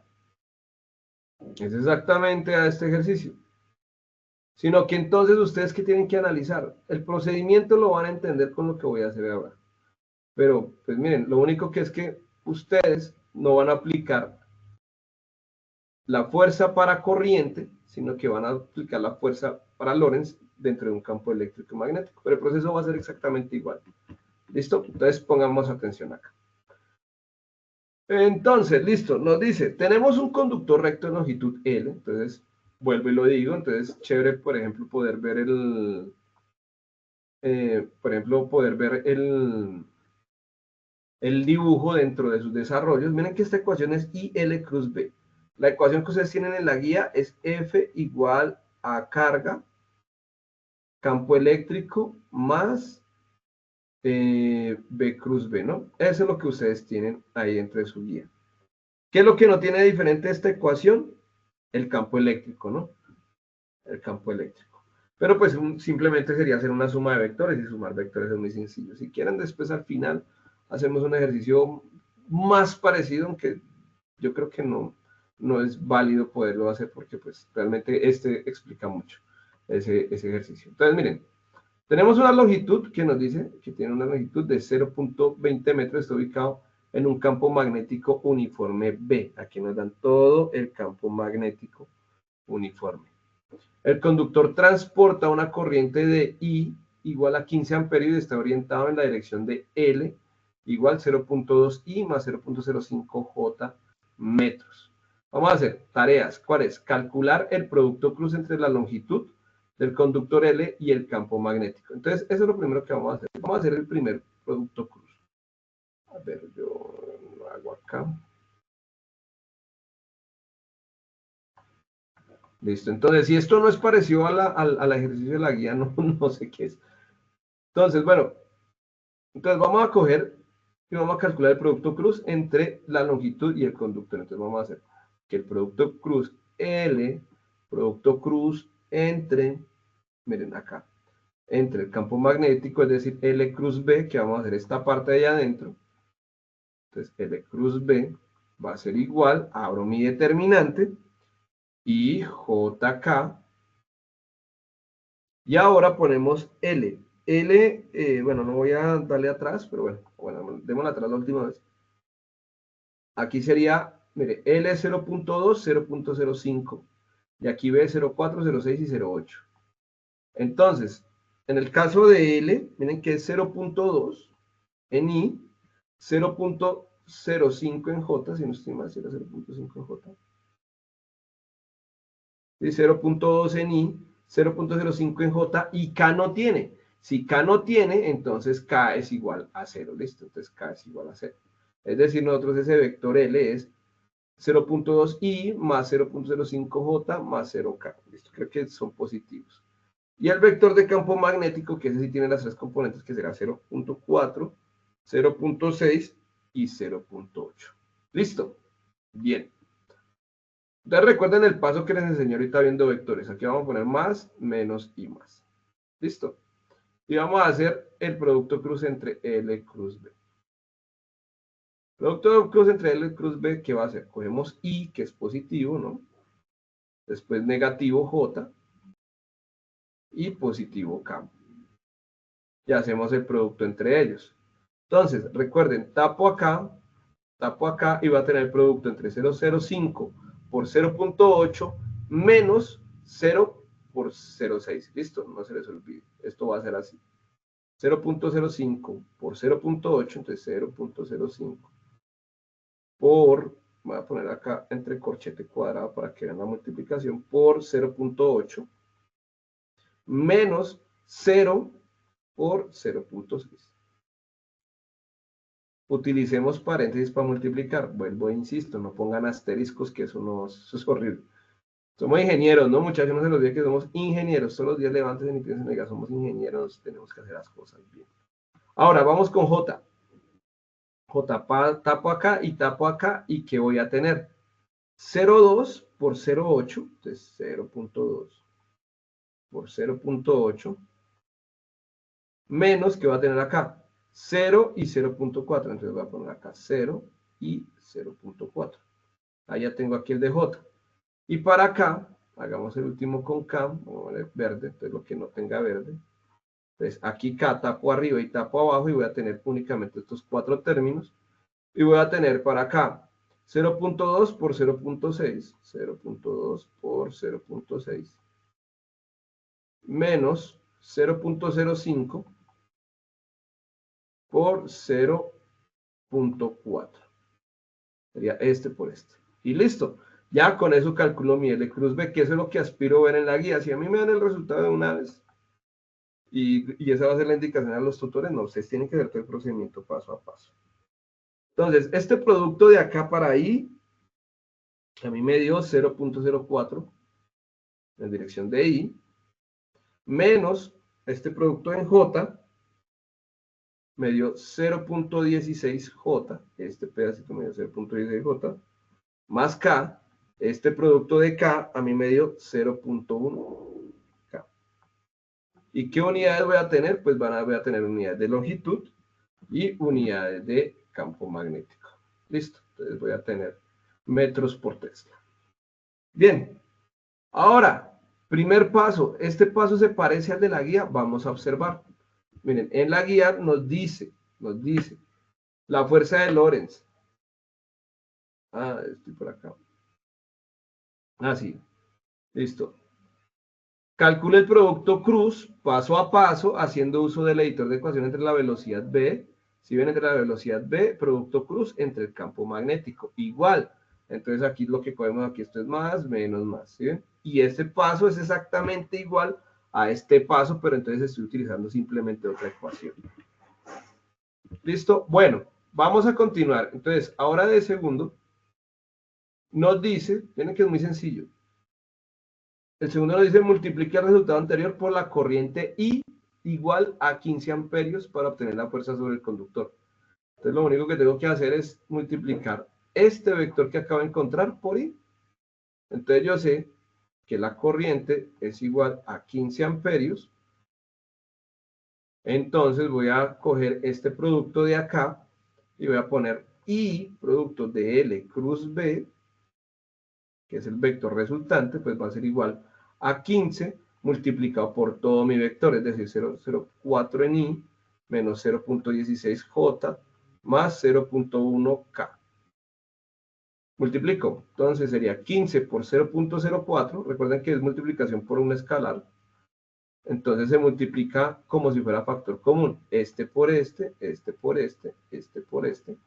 es exactamente a este ejercicio. Sino que entonces ustedes que tienen que analizar, el procedimiento lo van a entender con lo que voy a hacer ahora. Pero, pues miren, lo único que es que ustedes no van a aplicar la fuerza para corriente, sino que van a aplicar la fuerza para Lorentz dentro de un campo eléctrico y magnético. Pero el proceso va a ser exactamente igual. ¿Listo? Entonces pongamos atención acá. Entonces, listo, nos dice, tenemos un conductor recto de longitud L, entonces vuelvo y lo digo, entonces chévere, por ejemplo, poder ver el dibujo dentro de sus desarrollos. Miren que esta ecuación es IL cruz B. La ecuación que ustedes tienen en la guía es F igual a carga, campo eléctrico, más B cruz B, ¿no? Eso es lo que ustedes tienen ahí dentro de su guía. ¿Qué es lo que no tiene diferente esta ecuación? El campo eléctrico, ¿no? El campo eléctrico. Pero pues simplemente sería hacer una suma de vectores y sumar vectores es muy sencillo. Si quieren después al final hacemos un ejercicio más parecido, aunque yo creo que no es válido poderlo hacer porque pues realmente este explica mucho ese ejercicio. Entonces miren, tenemos una longitud que nos dice que tiene una longitud de 0.20 metros, está ubicado en un campo magnético uniforme B. Aquí nos dan todo el campo magnético uniforme. El conductor transporta una corriente de I igual a 15 amperios y está orientado en la dirección de L igual 0.2 I más 0.05 J metros. Vamos a hacer tareas. ¿Cuál es? Calcular el producto cruz entre la longitud del conductor L y el campo magnético. Entonces, eso es lo primero que vamos a hacer. Vamos a hacer el primer producto cruz. A ver, yo lo hago acá. Listo. Entonces, si esto no es parecido al ejercicio de la guía, no sé qué es. Entonces, bueno, entonces vamos a coger y vamos a calcular el producto cruz entre la longitud y el conductor. Entonces vamos a hacer que el producto cruz L, producto cruz entre, miren acá, entre el campo magnético, es decir, L cruz B, que vamos a hacer esta parte de allá adentro. Entonces L cruz B va a ser igual, abro mi determinante, y JK. Y ahora ponemos L. Bueno, no voy a darle atrás, pero bueno, démosle atrás la última vez. Aquí sería, mire, L 0.2, 0.05. Y aquí B 0.4, 0.6 y 0.8. Entonces, en el caso de L, miren que es 0.2 en I, 0.05 en J, si no estoy mal, si era 0.5 en J. Y 0.2 en I, 0.05 en J, y K no tiene. Si K no tiene, entonces K es igual a 0, ¿listo? Entonces K es igual a 0. Es decir, nosotros ese vector L es 0.2i más 0.05j más 0k. ¿Listo? Creo que son positivos. Y el vector de campo magnético, que ese sí tiene las tres componentes, que será 0.4, 0.6 y 0.8. ¿Listo? Bien. Entonces recuerden el paso que les enseñé ahorita viendo vectores. Aquí vamos a poner más, menos y más. ¿Listo? Y vamos a hacer el producto cruz entre L cruz B. Producto cruz entre L cruz B, ¿qué va a hacer? Cogemos I, que es positivo, ¿no? Después negativo J y positivo K. Y hacemos el producto entre ellos. Entonces, recuerden, tapo acá y va a tener el producto entre 0.05 por 0.8 menos 0 por 0.6. ¿Listo? No se les olvide. Esto va a ser así. 0.05 por 0.8, entonces 0.05 por, voy a poner acá entre corchete cuadrado para que vean la multiplicación, por 0.8 menos 0 por 0.6. Utilicemos paréntesis para multiplicar. Vuelvo e insisto, no pongan asteriscos, que eso es horrible. Somos ingenieros, ¿no, muchachos? No se los olviden que somos ingenieros. Todos los días levanten y piensen, oiga, somos ingenieros, tenemos que hacer las cosas bien. Ahora, vamos con J. J, tapo acá, ¿y qué voy a tener? 0.2 por 0.8, entonces 0.2 por 0.8, menos, ¿qué va a tener acá? 0 y 0.4, entonces voy a poner acá 0 y 0.4. Ahí ya tengo aquí el de J. Y para acá, hagamos el último con K, vamos a poner verde, entonces lo que no tenga verde. Entonces aquí K tapo arriba y tapo abajo y voy a tener únicamente estos cuatro términos. Y voy a tener para acá 0.2 por 0.6, 0.2 por 0.6, menos 0.05 por 0.4. Sería este por este. Y listo. Ya con eso calculo mi L cruz B, que eso es lo que aspiro a ver en la guía. Si a mí me dan el resultado de una vez, y esa va a ser la indicación a los tutores, no, ustedes tienen que hacer todo el procedimiento paso a paso. Entonces, este producto de acá para ahí, a mí me dio 0.04 en dirección de I, menos este producto en J, me dio 0.16J, este pedacito me dio 0.16J, más K, este producto de K a mí me dio 0.1 K. ¿Y qué unidades voy a tener? Pues voy a tener unidades de longitud y unidades de campo magnético. Listo, entonces voy a tener metros por Tesla. Bien, ahora, primer paso, este paso se parece al de la guía, vamos a observar. Miren, en la guía nos dice la fuerza de Lorentz. Estoy por acá. Sí, listo. Calcula el producto cruz paso a paso haciendo uso del editor de ecuación entre la velocidad B. Si ven, entre la velocidad B, producto cruz entre el campo magnético. Igual. Entonces aquí lo que podemos, aquí esto es más, menos, más. ¿Sí ven? Y este paso es exactamente igual a este paso, pero entonces estoy utilizando simplemente otra ecuación. ¿Listo? Bueno, vamos a continuar. Entonces, ahora de segundo, nos dice, miren que es muy sencillo. El segundo nos dice multiplica el resultado anterior por la corriente I igual a 15 amperios para obtener la fuerza sobre el conductor. Entonces lo único que tengo que hacer es multiplicar este vector que acabo de encontrar por I. Entonces yo sé que la corriente es igual a 15 amperios. Entonces voy a coger este producto de acá y voy a poner I, producto de L cruz B, que es el vector resultante, pues va a ser igual a 15 multiplicado por todo mi vector, es decir, 0.04 en I menos 0.16J más 0.1K. Multiplico, entonces sería 15 por 0.04, recuerden que es multiplicación por un escalar, Entonces se multiplica como si fuera factor común. Este por este, este por este, este por este.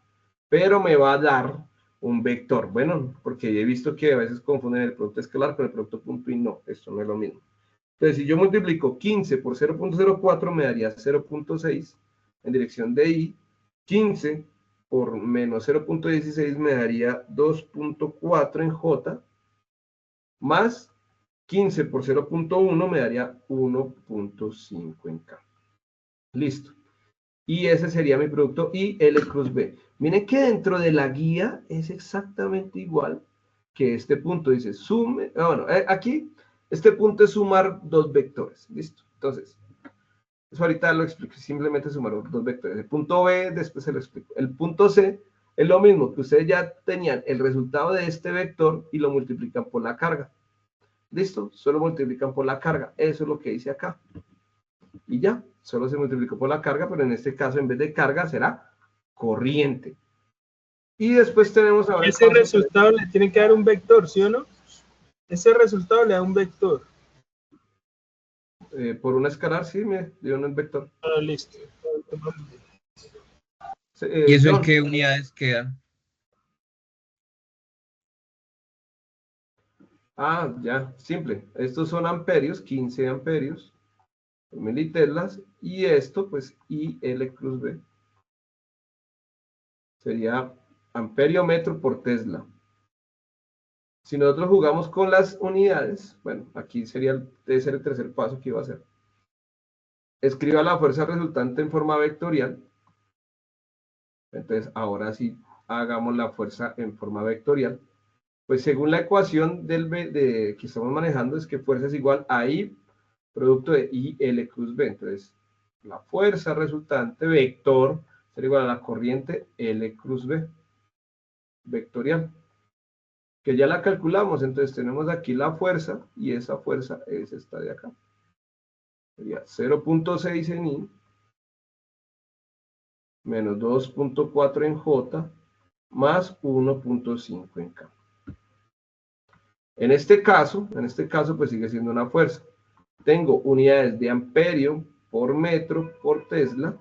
Pero me va a dar un vector. Bueno, porque he visto que a veces confunden el producto escalar con el producto punto y no, esto no es lo mismo. Entonces, si yo multiplico 15 por 0.04, me daría 0.6 en dirección de I. 15 por menos 0.16 me daría 2.4 en J, más 15 por 0.1 me daría 1.5 en K. Listo. Y ese sería mi producto y L cruz B. Miren que dentro de la guía es exactamente igual que este punto. Dice sume, bueno, aquí este punto es sumar dos vectores. Listo. Entonces, eso ahorita lo explico. Simplemente sumar dos vectores. El punto B, después se lo explico. El punto C es lo mismo, que ustedes ya tenían el resultado de este vector y lo multiplican por la carga. ¿Listo? Solo multiplican por la carga. Eso es lo que dice acá. Y ya, solo se multiplicó por la carga, pero en este caso, en vez de carga, será corriente. Y después tenemos ahora ese resultado le tiene que dar un vector, ¿sí o no? Ese resultado le da un vector. Por una escalar, sí, me dio un vector. Ah, listo. ¿Y eso en John, qué unidades queda? ah, ya, simple. Estos son amperios, 15 amperios, militeslas, y esto, pues, IL cruz B. Sería amperio metro por Tesla. Si nosotros jugamos con las unidades, bueno, aquí sería debe ser el tercer paso que iba a hacer. Escriba la fuerza resultante en forma vectorial. Entonces, ahora sí, hagamos la fuerza en forma vectorial. Pues según la ecuación que estamos manejando, es que fuerza es igual a I producto de IL cruz B. Entonces, la fuerza resultante, vector, será igual a la corriente L cruz B, vectorial. Que ya la calculamos, entonces tenemos aquí la fuerza, y esa fuerza es esta de acá. Sería 0.6 en I, menos 2.4 en J, más 1.5 en K. En este caso, pues sigue siendo una fuerza. Tengo unidades de amperio por metro por Tesla.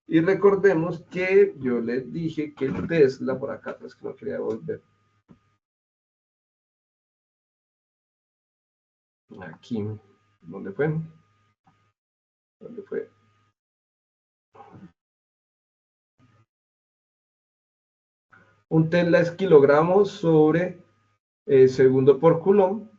Y recordemos que yo les dije que el Tesla, por acá, pues que no quería volver. Aquí, ¿dónde fue? ¿Dónde fue? Un Tesla es kilogramos sobre segundo por Coulomb.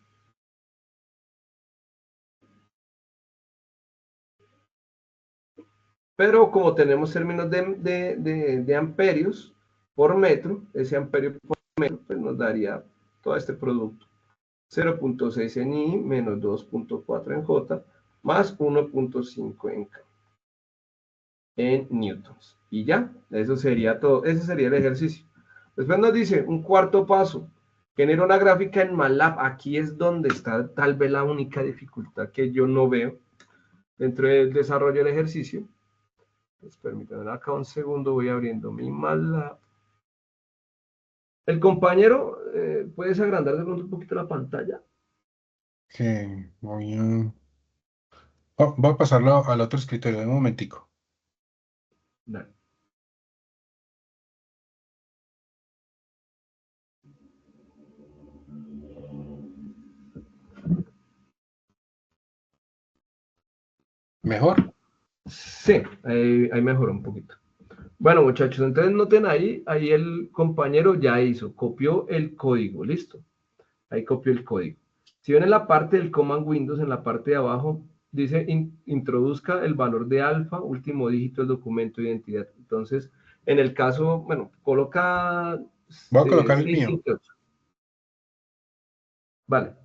Pero como tenemos términos de amperios por metro, ese amperio por metro pues nos daría todo este producto. 0.6 en I menos 2.4 en J más 1.5 en K en newtons. Y ya, eso sería todo. Ese sería el ejercicio. Después nos dice un cuarto paso. Genera una gráfica en MATLAB. Aquí es donde está tal vez la única dificultad que yo no veo dentro del desarrollo del ejercicio. Pues permítanme acá un segundo, voy abriendo mi MATLAB. El compañero, ¿puedes agrandar de pronto un poquito la pantalla? Que voy a pasarlo al otro escritorio un momentico. Dale. ¿Mejor? Sí, ahí mejoró un poquito. Bueno, muchachos, entonces noten ahí el compañero ya hizo, copió el código, listo. Ahí copió el código. Si ven en la parte del Command Windows, en la parte de abajo, dice introduzca el valor de alfa, último dígito del documento de identidad. Entonces, en el caso, bueno, coloca Voy a colocar el mío. 678. Vale,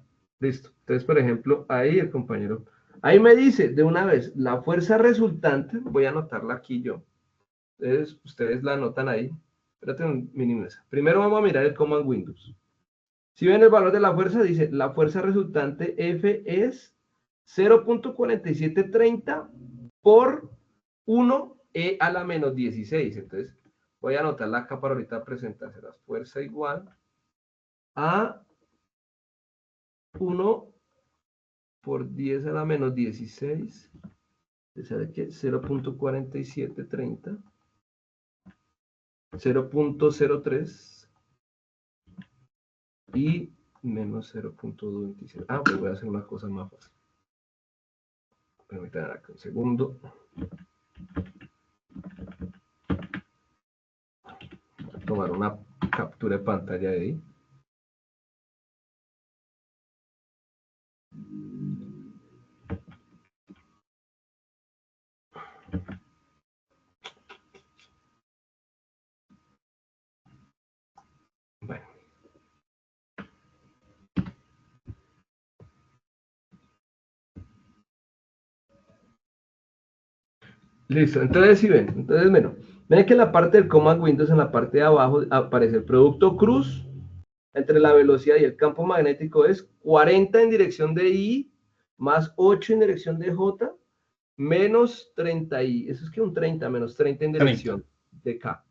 listo. Entonces, por ejemplo, ahí el compañero, ahí me dice de una vez, la fuerza resultante, voy a anotarla aquí yo. Entonces, ustedes la anotan ahí. Espérate un mínimo. Primero vamos a mirar el Command Windows. Si ven el valor de la fuerza, dice, la fuerza resultante F es 0.4730 por 1 E a la menos 16. Entonces, voy a anotarla acá para ahorita presentarse. La fuerza igual a 1 por 10 a la menos 16. ¿Sabe qué? 0.4730. 0.03 y menos 0.27. Ah, pues voy a hacer una cosa más fácil. Permítanme acá un segundo. Voy a tomar una captura de pantalla de ahí. Bueno. Listo, entonces si ven, entonces bueno, ven que en la parte del Command Windows, en la parte de abajo, aparece el producto cruz, entre la velocidad y el campo magnético es 40 en dirección de I, más 8 en dirección de J, menos 30 y, eso es que un 30, menos 30 en dirección de K.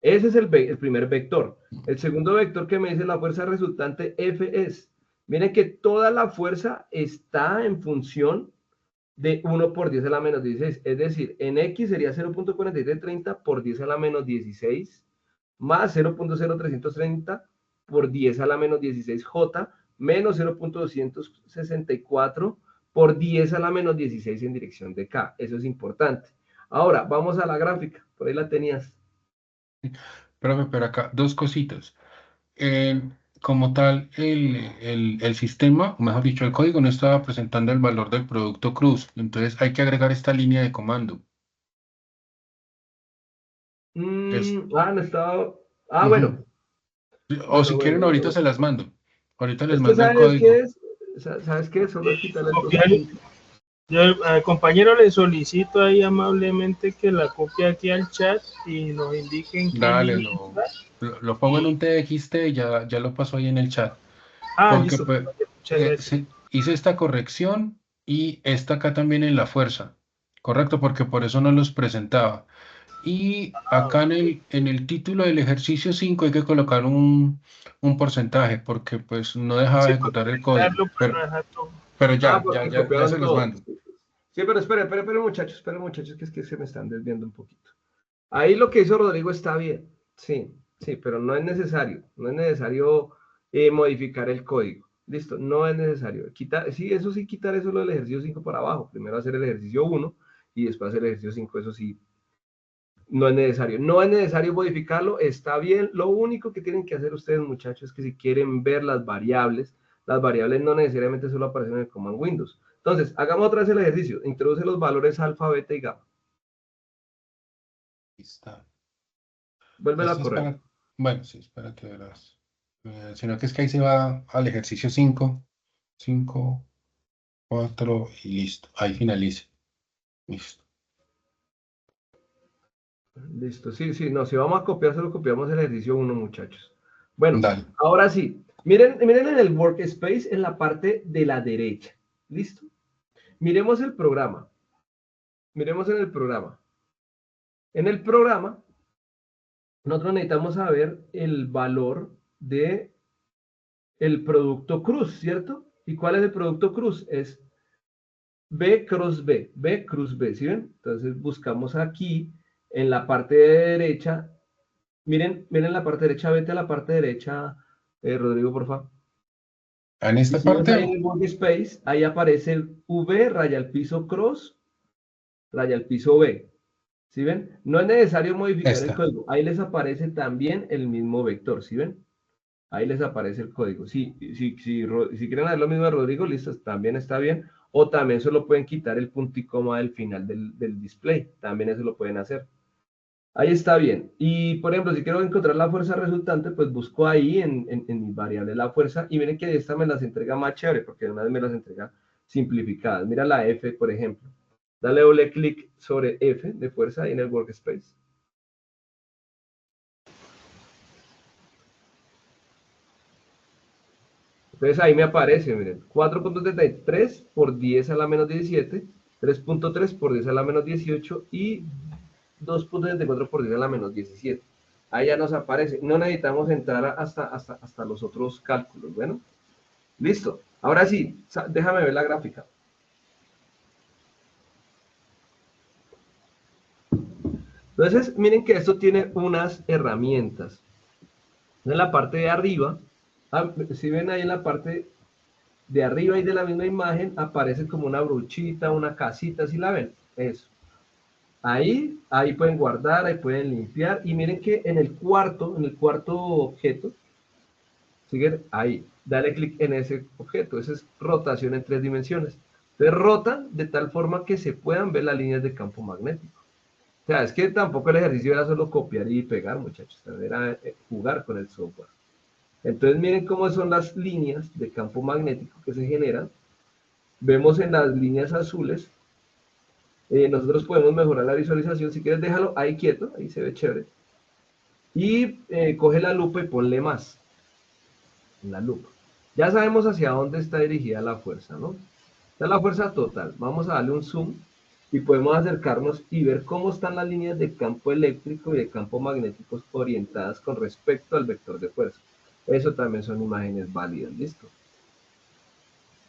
Ese es el primer vector. El segundo vector que me dice la fuerza resultante F es, miren que toda la fuerza está en función de 1 por 10 a la menos 16. Es decir, en X sería 0.4330 por 10 a la menos 16, más 0.0330 por 10 a la menos 16J, menos 0.264 por 10 a la menos 16 en dirección de K. Eso es importante. Ahora, vamos a la gráfica. Por ahí la tenías. Pero acá, dos cositas. Como tal, el sistema, o mejor dicho, el código no estaba presentando el valor del producto cruz. Entonces hay que agregar esta línea de comando. No estaba. Bueno. O si quieren, ahorita se las mando. Ahorita les Es que mando el ¿sabes qué código. es? ¿Sabes qué es? Solo es quitarle el Copiar. Yo al compañero le solicito ahí amablemente que la copie aquí al chat y nos indiquen qué Dale, línea lo pongo en un TXT y ya lo paso ahí en el chat. Porque listo. pues, Muchas gracias. hice esta corrección y esta acá también en la fuerza. Correcto, porque por eso no los presentaba. Y acá en el título del ejercicio 5 hay que colocar un porcentaje, porque pues no dejaba Sí, ejecutar el código. para no dejar todo. Pero ya Porque copiaron se los todo. mando. Sí, pero esperen muchachos, que es que se me están desviando un poquito. Ahí lo que hizo Rodrigo está bien, sí, pero no es necesario, modificar el código. Listo, no es necesario. Quitar, sí, eso sí, quitar eso lo del ejercicio 5 para abajo. Primero hacer el ejercicio 1 y después hacer el ejercicio 5, eso sí, no es necesario. No es necesario modificarlo, está bien. Lo único que tienen que hacer ustedes, muchachos, es que si quieren ver las variables no necesariamente solo aparecen en el Command Windows. Entonces, hagamos otra vez el ejercicio. Introduce los valores alfa, beta y gamma. Está. Vuélvelo a Esto es correr. bueno, sí, espérate, verás. Sino que es que ahí se va al ejercicio 5, 5, 4 y listo. Ahí finalice. Listo. Listo, sí, no, si vamos a copiar, solo copiamos el ejercicio 1, muchachos. Bueno, Dale. ahora sí, miren en el workspace en la parte de la derecha. ¿Listo? Miremos el programa. Miremos en el programa. En el programa, nosotros necesitamos saber el valor de el producto cruz, ¿cierto? ¿Y cuál es el producto cruz? Es B cruz B, B cruz B, ¿sí ven? Entonces buscamos aquí en la parte de derecha. Miren la parte derecha, vete a la parte derecha, Rodrigo, por favor. En Y esta si ves ahí en parte, el workspace, ahí aparece el V, raya al piso cross, raya al piso B. ¿Sí ven? No es necesario modificar el esta. código. Ahí les aparece también el mismo vector, ¿sí ven? Ahí les aparece el código. Si quieren hacer lo mismo de Rodrigo, listo, también está bien. O también solo pueden quitar el punto y coma del final del display. También eso lo pueden hacer. Ahí está bien. Y, por ejemplo, si quiero encontrar la fuerza resultante, pues busco ahí en mi variable la fuerza y miren que esta me las entrega más chévere porque de una vez me las entrega simplificadas. Mira la F, por ejemplo. Dale doble clic sobre F de fuerza ahí en el workspace. Entonces ahí me aparece, miren, 4.33 por 10 a la menos 17, 3.3 por 10 a la menos 18 y 2.74 por 10 a la menos 17. Ahí ya nos aparece. No necesitamos entrar hasta los otros cálculos. Bueno, listo. Ahora sí, déjame ver la gráfica. Entonces, miren que esto tiene unas herramientas. En la parte de arriba, si ven ahí en la parte de arriba y de la misma imagen, aparece como una bruchita, una casita, ¿sí la ven? Eso. Ahí pueden guardar, ahí pueden limpiar. Y miren que en el cuarto objeto, siguen ahí, dale clic en ese objeto. Esa es rotación en 3 dimensiones. Entonces rotan de tal forma que se puedan ver las líneas de campo magnético. O sea, es que tampoco el ejercicio era solo copiar y pegar, muchachos, era jugar con el software. Entonces miren cómo son las líneas de campo magnético que se generan. Vemos en las líneas azules, nosotros podemos mejorar la visualización. Si quieres déjalo ahí quieto, ahí se ve chévere. Y coge la lupa y ponle más en la lupa. Ya sabemos hacia dónde está dirigida la fuerza, ¿no? Esta es la fuerza total. Vamos a darle un zoom y podemos acercarnos y ver cómo están las líneas de campo eléctrico y de campo magnético orientadas con respecto al vector de fuerza. Eso también son imágenes válidas, ¿listo?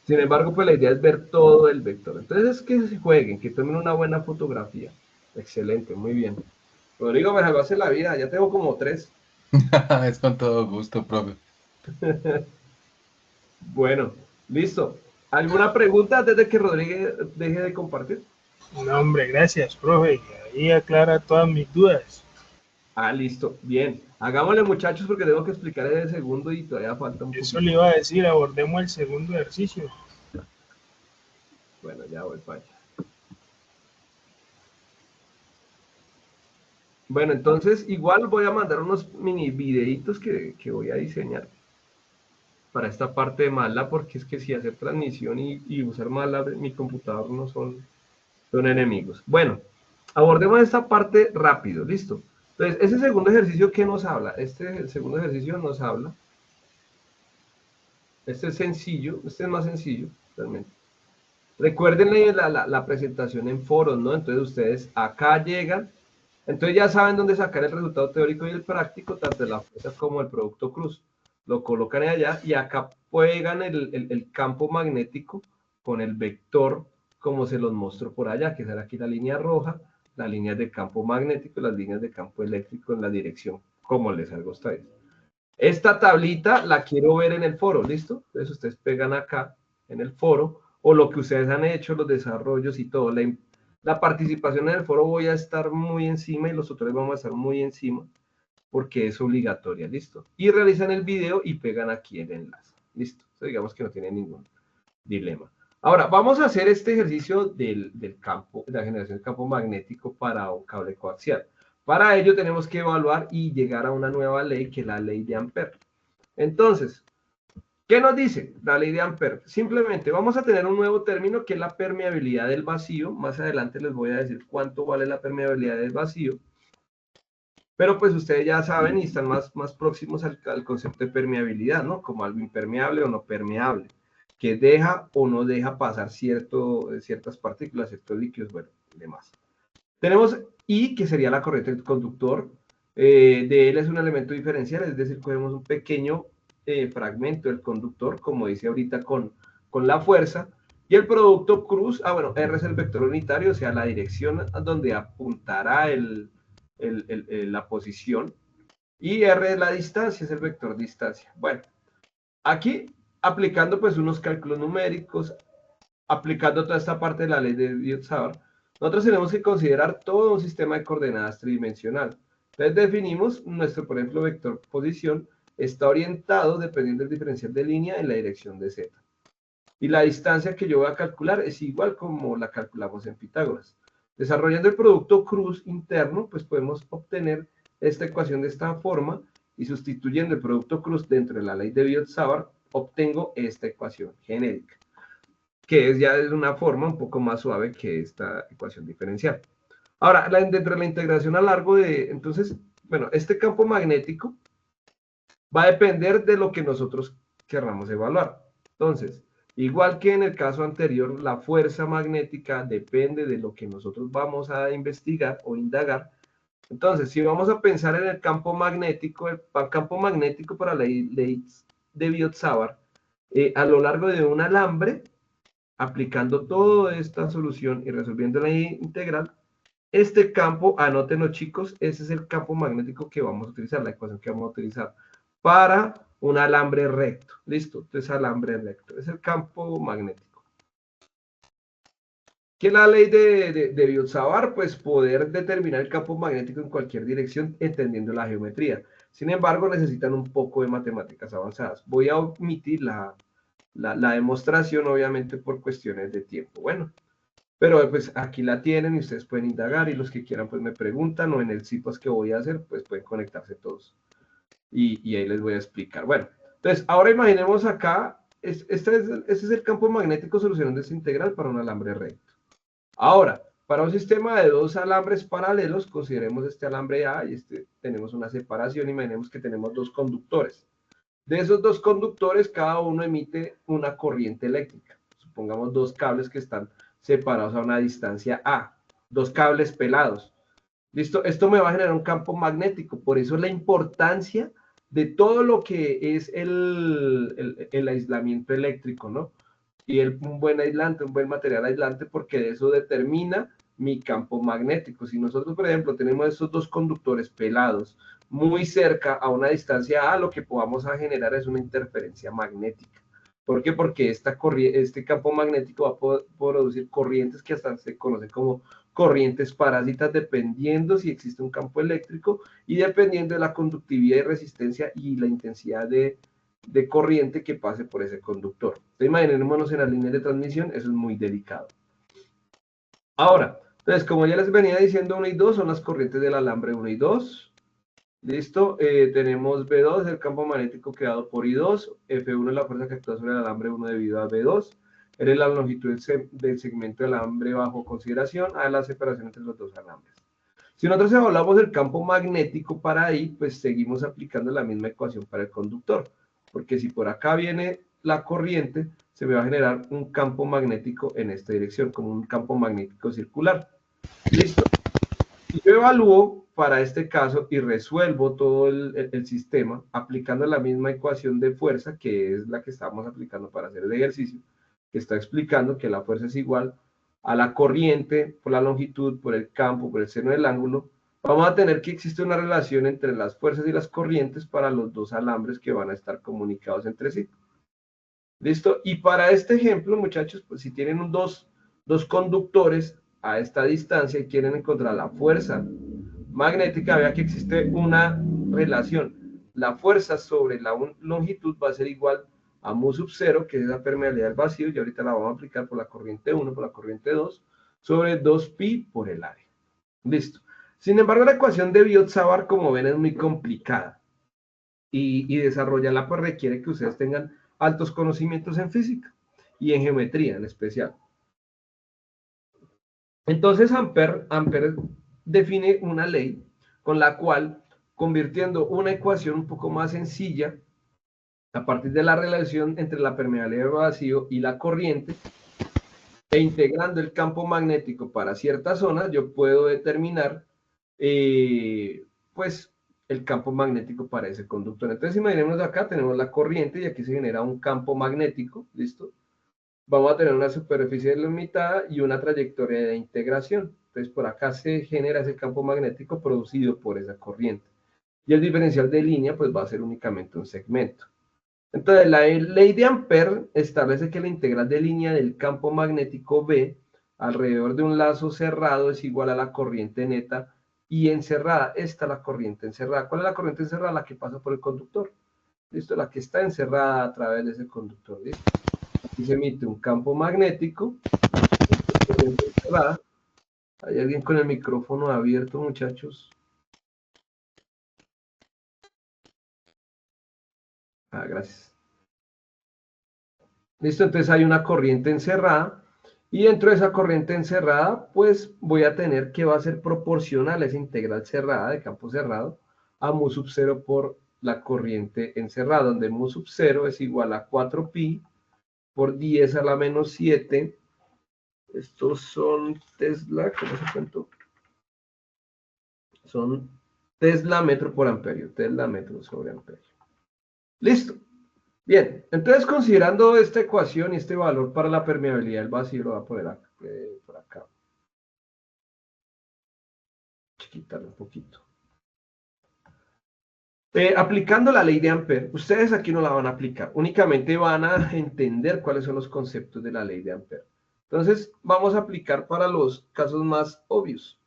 Sin embargo, pues la idea es ver todo el vector. Entonces es que se jueguen, que tomen una buena fotografía. Excelente, muy bien. Rodrigo, me salvaste la vida, ya tengo como 3. Es con todo gusto, profe. Bueno, listo. ¿Alguna pregunta antes de que Rodríguez deje de compartir? No, hombre, gracias, profe. Ahí aclara todas mis dudas. Ah, listo. Bien. Hagámosle, muchachos, porque tengo que explicar el segundo y todavía falta un Eso poquito. le iba a decir, abordemos el segundo ejercicio. Bueno, ya voy para allá. Bueno, entonces igual voy a mandar unos mini videitos que voy a diseñar para esta parte de MATLAB, porque es que si hacer transmisión y usar MATLAB en mi computador no son enemigos. Bueno, abordemos esta parte rápido, listo. Entonces, ese segundo ejercicio, ¿qué nos habla? El segundo ejercicio nos habla, este es sencillo, este es más sencillo, realmente. Recuerden la presentación en foros, ¿no? Entonces ustedes acá llegan, entonces ya saben dónde sacar el resultado teórico y el práctico, tanto de la fuerza como el producto cruz. Lo colocan allá y acá pegan el campo magnético con el vector, como se los muestro por allá, que será aquí la línea roja, las líneas de campo magnético y las líneas de campo eléctrico en la dirección, como les salga a ustedes. Esta tablita la quiero ver en el foro, ¿listo? Entonces ustedes pegan acá en el foro, o lo que ustedes han hecho, los desarrollos y todo. La participación en el foro voy a estar muy encima y los tutores vamos a estar muy encima porque es obligatoria, ¿listo? Y realizan el video y pegan aquí el enlace, ¿listo? Entonces, digamos que no tiene ningún dilema. Ahora, vamos a hacer este ejercicio del campo, de la generación del campo magnético para un cable coaxial. Para ello tenemos que evaluar y llegar a una nueva ley, que es la ley de Ampère. Entonces, ¿qué nos dice la ley de Ampère? Simplemente vamos a tener un nuevo término que es la permeabilidad del vacío. Más adelante les voy a decir cuánto vale la permeabilidad del vacío. Pero pues ustedes ya saben y están más próximos al concepto de permeabilidad, ¿no? Como algo impermeable o no permeable, que deja o no deja pasar ciertas partículas, ciertos líquidos, bueno, y demás. Tenemos I, que sería la corriente del conductor. De él es un elemento diferencial, es decir, cogemos un pequeño fragmento del conductor, como dice ahorita con la fuerza, y el producto cruz, bueno, R es el vector unitario, o sea, la dirección a donde apuntará la posición, y R es la distancia, es el vector distancia. Bueno, aquí aplicando pues unos cálculos numéricos, aplicando toda esta parte de la ley de Biot-Savart, nosotros tenemos que considerar todo un sistema de coordenadas tridimensional. Entonces definimos nuestro, por ejemplo, vector posición está orientado dependiendo del diferencial de línea en la dirección de Z. Y la distancia que yo voy a calcular es igual como la calculamos en Pitágoras. Desarrollando el producto cruz interno, pues podemos obtener esta ecuación de esta forma y sustituyendo el producto cruz dentro de la ley de Biot-Savart, obtengo esta ecuación genérica, que ya es una forma un poco más suave que esta ecuación diferencial. Ahora, dentro de la integración a largo entonces, bueno, este campo magnético va a depender de lo que nosotros querramos evaluar. Entonces, igual que en el caso anterior, la fuerza magnética depende de lo que nosotros vamos a investigar o indagar. Entonces, si vamos a pensar en el campo magnético para la ley de Biot-Savart, a lo largo de un alambre, aplicando toda esta solución y resolviendo la integral, este campo, anótenlo chicos, ese es el campo magnético que vamos a utilizar, la ecuación que vamos a utilizar para un alambre recto. Listo, entonces alambre recto, es el campo magnético. ¿Qué es la ley de Biot-Savart? Pues poder determinar el campo magnético en cualquier dirección entendiendo la geometría. Sin embargo, necesitan un poco de matemáticas avanzadas. Voy a omitir la demostración, obviamente, por cuestiones de tiempo. Bueno, pero pues aquí la tienen y ustedes pueden indagar y los que quieran pues me preguntan o en el CIPAS que voy a hacer, pues pueden conectarse todos. Y ahí les voy a explicar. Bueno, entonces ahora imaginemos acá, este es el campo magnético solucionando esta integral para un alambre recto. Ahora, para un sistema de dos alambres paralelos, consideremos este alambre A y tenemos una separación, imaginemos que tenemos dos conductores. De esos dos conductores, cada uno emite una corriente eléctrica. Supongamos dos cables que están separados a una distancia A, dos cables pelados. ¿Listo? Esto me va a generar un campo magnético, por eso la importancia de todo lo que es el aislamiento eléctrico, ¿no? Y un buen aislante, un buen material aislante, porque de eso determina mi campo magnético. Si nosotros, por ejemplo, tenemos estos dos conductores pelados muy cerca a una distancia A, lo que podamos a generar es una interferencia magnética. ¿Por qué? Porque este campo magnético va a producir corrientes que hasta se conocen como corrientes parásitas, dependiendo si existe un campo eléctrico y dependiendo de la conductividad y resistencia y la intensidad de corriente que pase por ese conductor. Entonces, imaginémonos en las líneas de transmisión, eso es muy delicado. Ahora, entonces, como ya les venía diciendo, 1 y 2 son las corrientes del alambre 1 y 2. Listo, tenemos B2, el campo magnético creado por I2, F1 es la fuerza que actúa sobre el alambre 1 debido a B2, R es la longitud del segmento del alambre bajo consideración, A es la separación entre los dos alambres. Si nosotros evaluamos el campo magnético para I, pues seguimos aplicando la misma ecuación para el conductor, porque si por acá viene la corriente, se me va a generar un campo magnético en esta dirección, como un campo magnético circular. Listo. Y yo evalúo para este caso y resuelvo todo el sistema aplicando la misma ecuación de fuerza, que es la que estamos aplicando para hacer el ejercicio, que está explicando que la fuerza es igual a la corriente por la longitud, por el campo, por el seno del ángulo. Vamos a tener que existe una relación entre las fuerzas y las corrientes para los dos alambres que van a estar comunicados entre sí. ¿Listo? Y para este ejemplo, muchachos, pues si tienen dos conductores a esta distancia y quieren encontrar la fuerza magnética, vea que existe una relación. La fuerza sobre la longitud va a ser igual a mu sub 0, que es la permeabilidad del vacío, y ahorita la vamos a aplicar por la corriente 1, por la corriente 2, sobre 2pi por el área. Listo. Sin embargo, la ecuación de Biot-Savart, como ven, es muy complicada. Y desarrollarla pues requiere que ustedes tengan altos conocimientos en física y en geometría en especial. Entonces Ampère define una ley con la cual, convirtiendo una ecuación un poco más sencilla, a partir de la relación entre la permeabilidad del vacío y la corriente, e integrando el campo magnético para ciertas zonas, yo puedo determinar, pues, el campo magnético para ese conductor. Entonces, imaginemos acá, tenemos la corriente y aquí se genera un campo magnético, ¿listo? Vamos a tener una superficie delimitada y una trayectoria de integración. Entonces, por acá se genera ese campo magnético producido por esa corriente. Y el diferencial de línea, pues, va a ser únicamente un segmento. Entonces, la ley de Ampère establece que la integral de línea del campo magnético B alrededor de un lazo cerrado es igual a la corriente neta y encerrada. Esta es la corriente encerrada. ¿Cuál es la corriente encerrada? La que pasa por el conductor. ¿Listo? La que está encerrada a través de ese conductor. ¿Listo? Aquí se emite un campo magnético. ¿Hay alguien con el micrófono abierto, muchachos? Gracias. Listo, entonces hay una corriente encerrada y dentro de esa corriente encerrada, pues voy a tener que va a ser proporcional a esa integral cerrada de campo cerrado a mu sub 0 por la corriente encerrada, donde mu sub 0 es igual a 4pi por 10 a la menos 7. Estos son Tesla, ¿cómo se cuento? Son Tesla metro por amperio, Tesla metro sobre amperio. Listo. Bien, entonces considerando esta ecuación y este valor para la permeabilidad del vacío, lo voy a poner por acá. Quitarlo un poquito. Aplicando la ley de Ampère, ustedes aquí no la van a aplicar, únicamente van a entender cuáles son los conceptos de la ley de Ampère. Entonces, vamos a aplicar para los casos más obvios.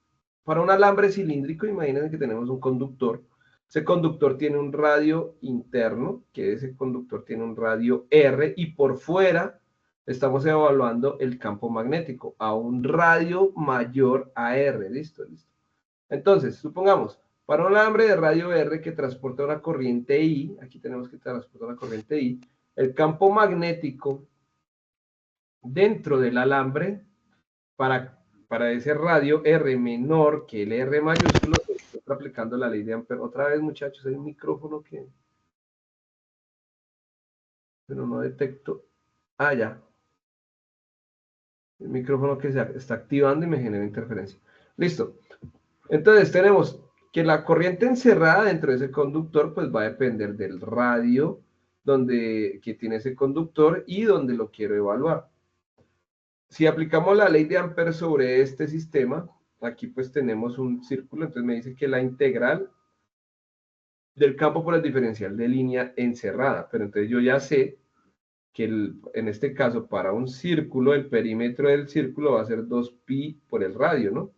Para un alambre cilíndrico, imagínense que tenemos un conductor. Ese conductor tiene un radio interno, que ese conductor tiene un radio R, y por fuera estamos evaluando el campo magnético a un radio mayor a R. ¿Listo? ¿Listo? Entonces, supongamos, para un alambre de radio R que transporta una corriente I, aquí tenemos que transportar una corriente I, el campo magnético dentro del alambre para ese radio R menor que el R mayúsculo, se está aplicando la ley de Ampère. Otra vez, muchachos, hay un micrófono que... pero no detecto... Ah, ya. El micrófono que se está activando y me genera interferencia. Listo. Entonces tenemos que la corriente encerrada dentro de ese conductor pues va a depender del radio que tiene ese conductor y donde lo quiero evaluar. Si aplicamos la ley de Ampère sobre este sistema, aquí pues tenemos un círculo, entonces me dice que la integral del campo por el diferencial de línea encerrada, pero entonces yo ya sé que en este caso para un círculo, el perímetro del círculo va a ser 2pi por el radio, ¿no?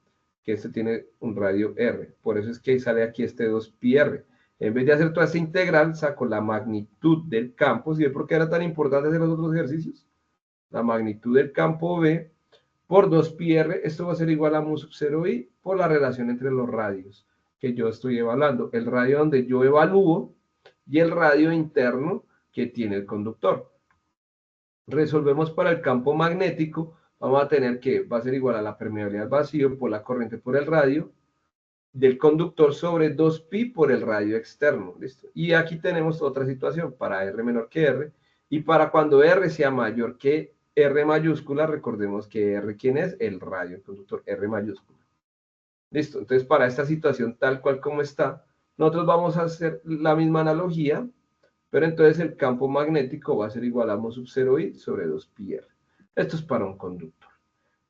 Que este tiene un radio R. Por eso es que sale aquí este 2πr. En vez de hacer toda esta integral, saco la magnitud del campo. ¿Sí ven por qué era tan importante hacer los otros ejercicios? La magnitud del campo B por 2πr. Esto va a ser igual a mu sub 0i por la relación entre los radios que yo estoy evaluando. El radio donde yo evalúo y el radio interno que tiene el conductor. Resolvemos para el campo magnético, vamos a tener que va a ser igual a la permeabilidad al vacío por la corriente por el radio del conductor sobre 2pi por el radio externo. ¿Listo? Y aquí tenemos otra situación para R menor que R, y para cuando R sea mayor que R mayúscula, recordemos que R, ¿quién es? El radio, el conductor R mayúscula. Listo, entonces para esta situación tal cual como está, nosotros vamos a hacer la misma analogía, pero entonces el campo magnético va a ser igual a mu sub 0i sobre 2πr. Esto es para un conductor.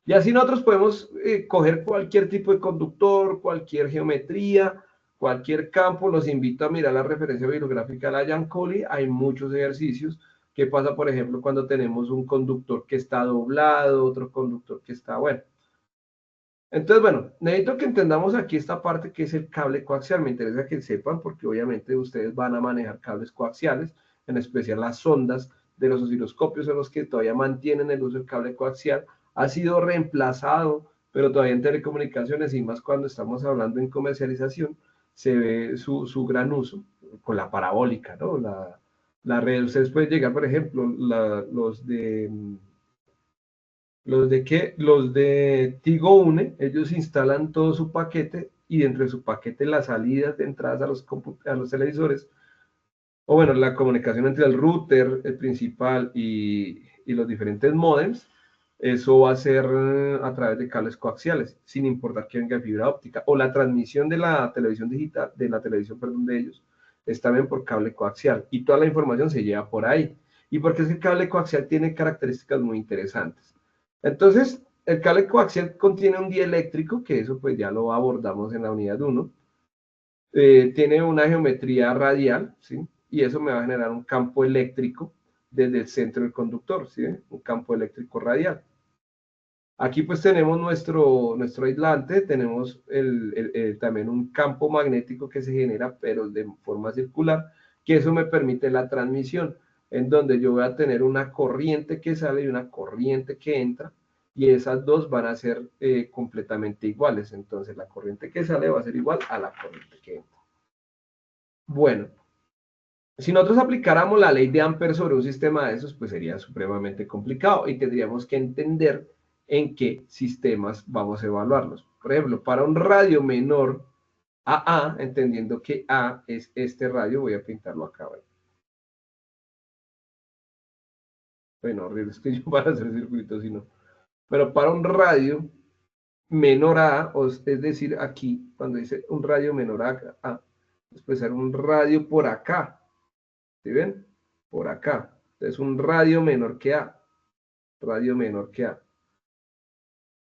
Y así nosotros podemos coger cualquier tipo de conductor, cualquier geometría, cualquier campo. Los invito a mirar la referencia bibliográfica de la Giancoli. Hay muchos ejercicios. ¿Qué pasa, por ejemplo, cuando tenemos un conductor que está doblado, otro conductor que está, bueno? Entonces, bueno, necesito que entendamos aquí esta parte que es el cable coaxial. Me interesa que sepan porque obviamente ustedes van a manejar cables coaxiales, en especial las sondas de los osciloscopios son los que todavía mantienen el uso del cable coaxial. Ha sido reemplazado, pero todavía en telecomunicaciones y más cuando estamos hablando en comercialización, se ve su gran uso con la parabólica, ¿no? La red, ustedes pueden llegar, por ejemplo, los de Tigo Une, ellos instalan todo su paquete y dentro de su paquete las salidas de entradas a los televisores, o bueno, la comunicación entre el router, el principal y los diferentes modems, eso va a ser a través de cables coaxiales, sin importar que venga fibra óptica, o la transmisión de la televisión digital, perdón, de ellos, es también por cable coaxial, y toda la información se lleva por ahí. ¿Y porque es que el cable coaxial tiene características muy interesantes? Entonces, el cable coaxial contiene un dieléctrico, que eso pues ya lo abordamos en la unidad 1. Tiene una geometría radial, ¿sí? Y eso me va a generar un campo eléctrico desde el centro del conductor, ¿sí? Un campo eléctrico radial. Aquí pues tenemos nuestro aislante, tenemos también un campo magnético que se genera, pero de forma circular, que eso me permite la transmisión, en donde yo voy a tener una corriente que sale y una corriente que entra, y esas dos van a ser completamente iguales. Entonces la corriente que sale va a ser igual a la corriente que entra. Bueno, si nosotros aplicáramos la ley de Ampère sobre un sistema de esos, pues sería supremamente complicado y tendríamos que entender en qué sistemas vamos a evaluarlos. Por ejemplo, para un radio menor a A, entendiendo que A es este radio, voy a pintarlo acá. Bueno, horrible, es que yo para hacer circuitos, si no. Pero para un radio menor a, es decir, aquí, cuando dice un radio menor a, después hacer un radio por acá. ¿Sí ven? por acá. Entonces un radio menor que A. Radio menor que A.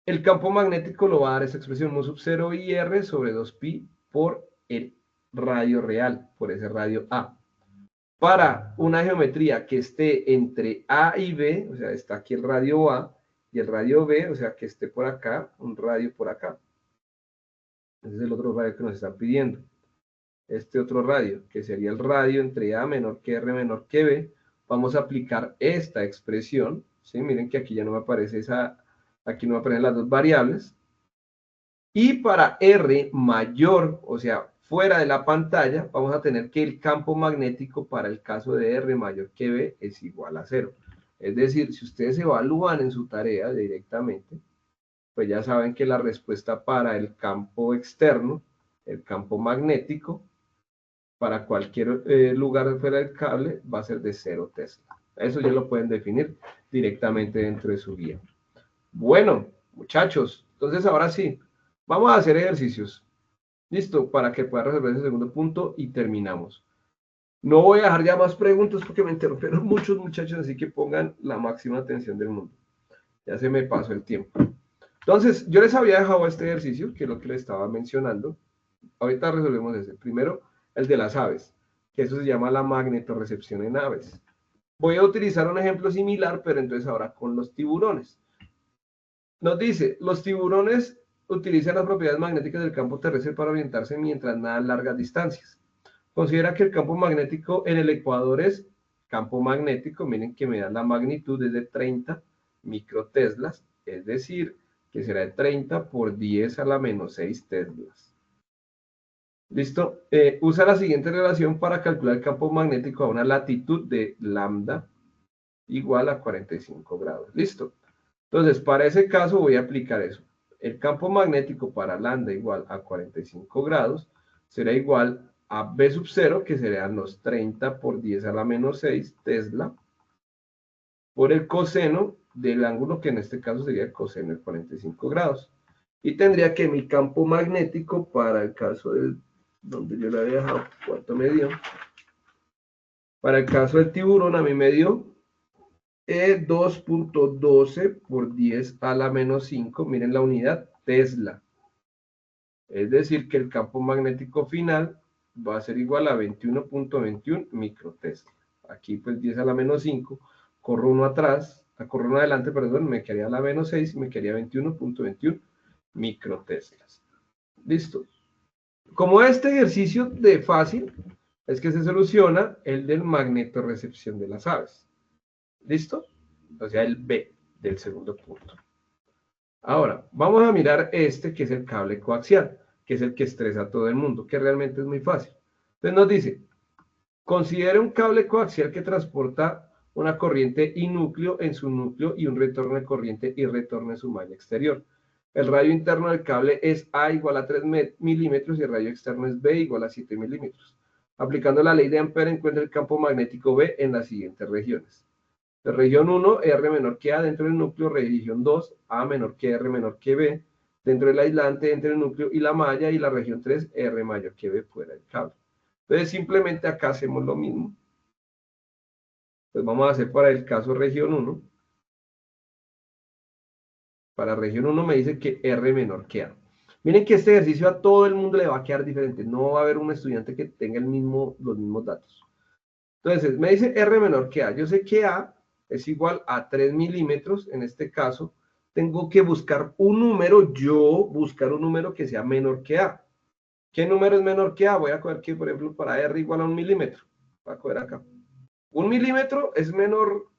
El campo magnético lo va a dar esa expresión mu sub 0 i r sobre 2pi por el radio real, por ese radio A. Para una geometría que esté entre A y B, o sea, está aquí el radio A y el radio B, o sea, que esté por acá, un radio por acá. Ese es el otro radio que nos están pidiendo. Este otro radio, que sería el radio entre A menor que R menor que B, vamos a aplicar esta expresión, ¿sí? Miren que aquí ya no me aparece esa, aquí no me aparecen las dos variables. Y para R mayor, o sea, fuera de la pantalla, vamos a tener que el campo magnético para el caso de R mayor que B es igual a 0. Es decir, si ustedes evalúan en su tarea directamente, pues ya saben que la respuesta para el campo externo, el campo magnético, para cualquier lugar fuera del cable, va a ser de 0 Tesla. Eso ya lo pueden definir directamente dentro de su guía. Bueno, muchachos, entonces ahora sí, vamos a hacer ejercicios. Listo, para que pueda resolver ese segundo punto y terminamos. No voy a dejar ya más preguntas porque me interrumpieron muchos muchachos, así que pongan la máxima atención del mundo. Ya se me pasó el tiempo. Entonces, yo les había dejado este ejercicio, que es lo que les estaba mencionando. Ahorita resolvemos ese. Primero, el de las aves, que eso se llama la magnetorrecepción en aves. Voy a utilizar un ejemplo similar, pero entonces ahora con los tiburones. Nos dice, los tiburones utilizan las propiedades magnéticas del campo terrestre para orientarse mientras nadan a largas distancias. Considera que el campo magnético en el ecuador es campo magnético, miren que me da la magnitud es de 30 microteslas, es decir, que será de 30 por 10 a la menos 6 teslas. ¿Listo? Usa la siguiente relación para calcular el campo magnético a una latitud de lambda igual a 45 grados. ¿Listo? Entonces, para ese caso voy a aplicar eso. El campo magnético para lambda igual a 45 grados será igual a B sub 0, que serían los 30 por 10 a la menos 6 Tesla, por el coseno del ángulo, que en este caso sería el coseno de 45 grados. Y tendría que mi campo magnético para el caso del, donde yo le había dejado, ¿cuánto me dio? Para el caso del tiburón a mí me dio 2.12 por 10 a la menos 5, miren la unidad, Tesla. Es decir, que el campo magnético final va a ser igual a 21.21 microtesla. Aquí pues 10 a la menos 5, corro uno atrás, corro uno adelante, perdón, me quedaría a la menos 6 y me quedaría 21.21 microteslas. Listo. Como este ejercicio de fácil, es que se soluciona el del magnetorrecepción de las aves. ¿Listo? O sea, el B del segundo punto. Ahora, vamos a mirar este, que es el cable coaxial, que es el que estresa a todo el mundo, que realmente es muy fácil. Entonces nos dice, considere un cable coaxial que transporta una corriente y núcleo en su núcleo y un retorno de corriente y retorno en su malla exterior. El radio interno del cable es A igual a 3 milímetros y el radio externo es B igual a 7 milímetros. Aplicando la ley de Ampere, encuentra el campo magnético B en las siguientes regiones. De región 1, R menor que A dentro del núcleo, región 2, A menor que R menor que B, dentro del aislante entre el núcleo y la malla, y la región 3, R mayor que B fuera del cable. Entonces simplemente acá hacemos lo mismo. Pues vamos a hacer para el caso región 1. Para región 1 me dice que R menor que A. Miren que este ejercicio a todo el mundo le va a quedar diferente. No va a haber un estudiante que tenga los mismos datos. Entonces, me dice R menor que A. Yo sé que A es igual a 3 milímetros. En este caso, tengo que buscar un número, buscar un número que sea menor que A. ¿Qué número es menor que A? Voy a coger que, por ejemplo, para R igual a 1 milímetro. Voy a coger acá. 1 milímetro es menor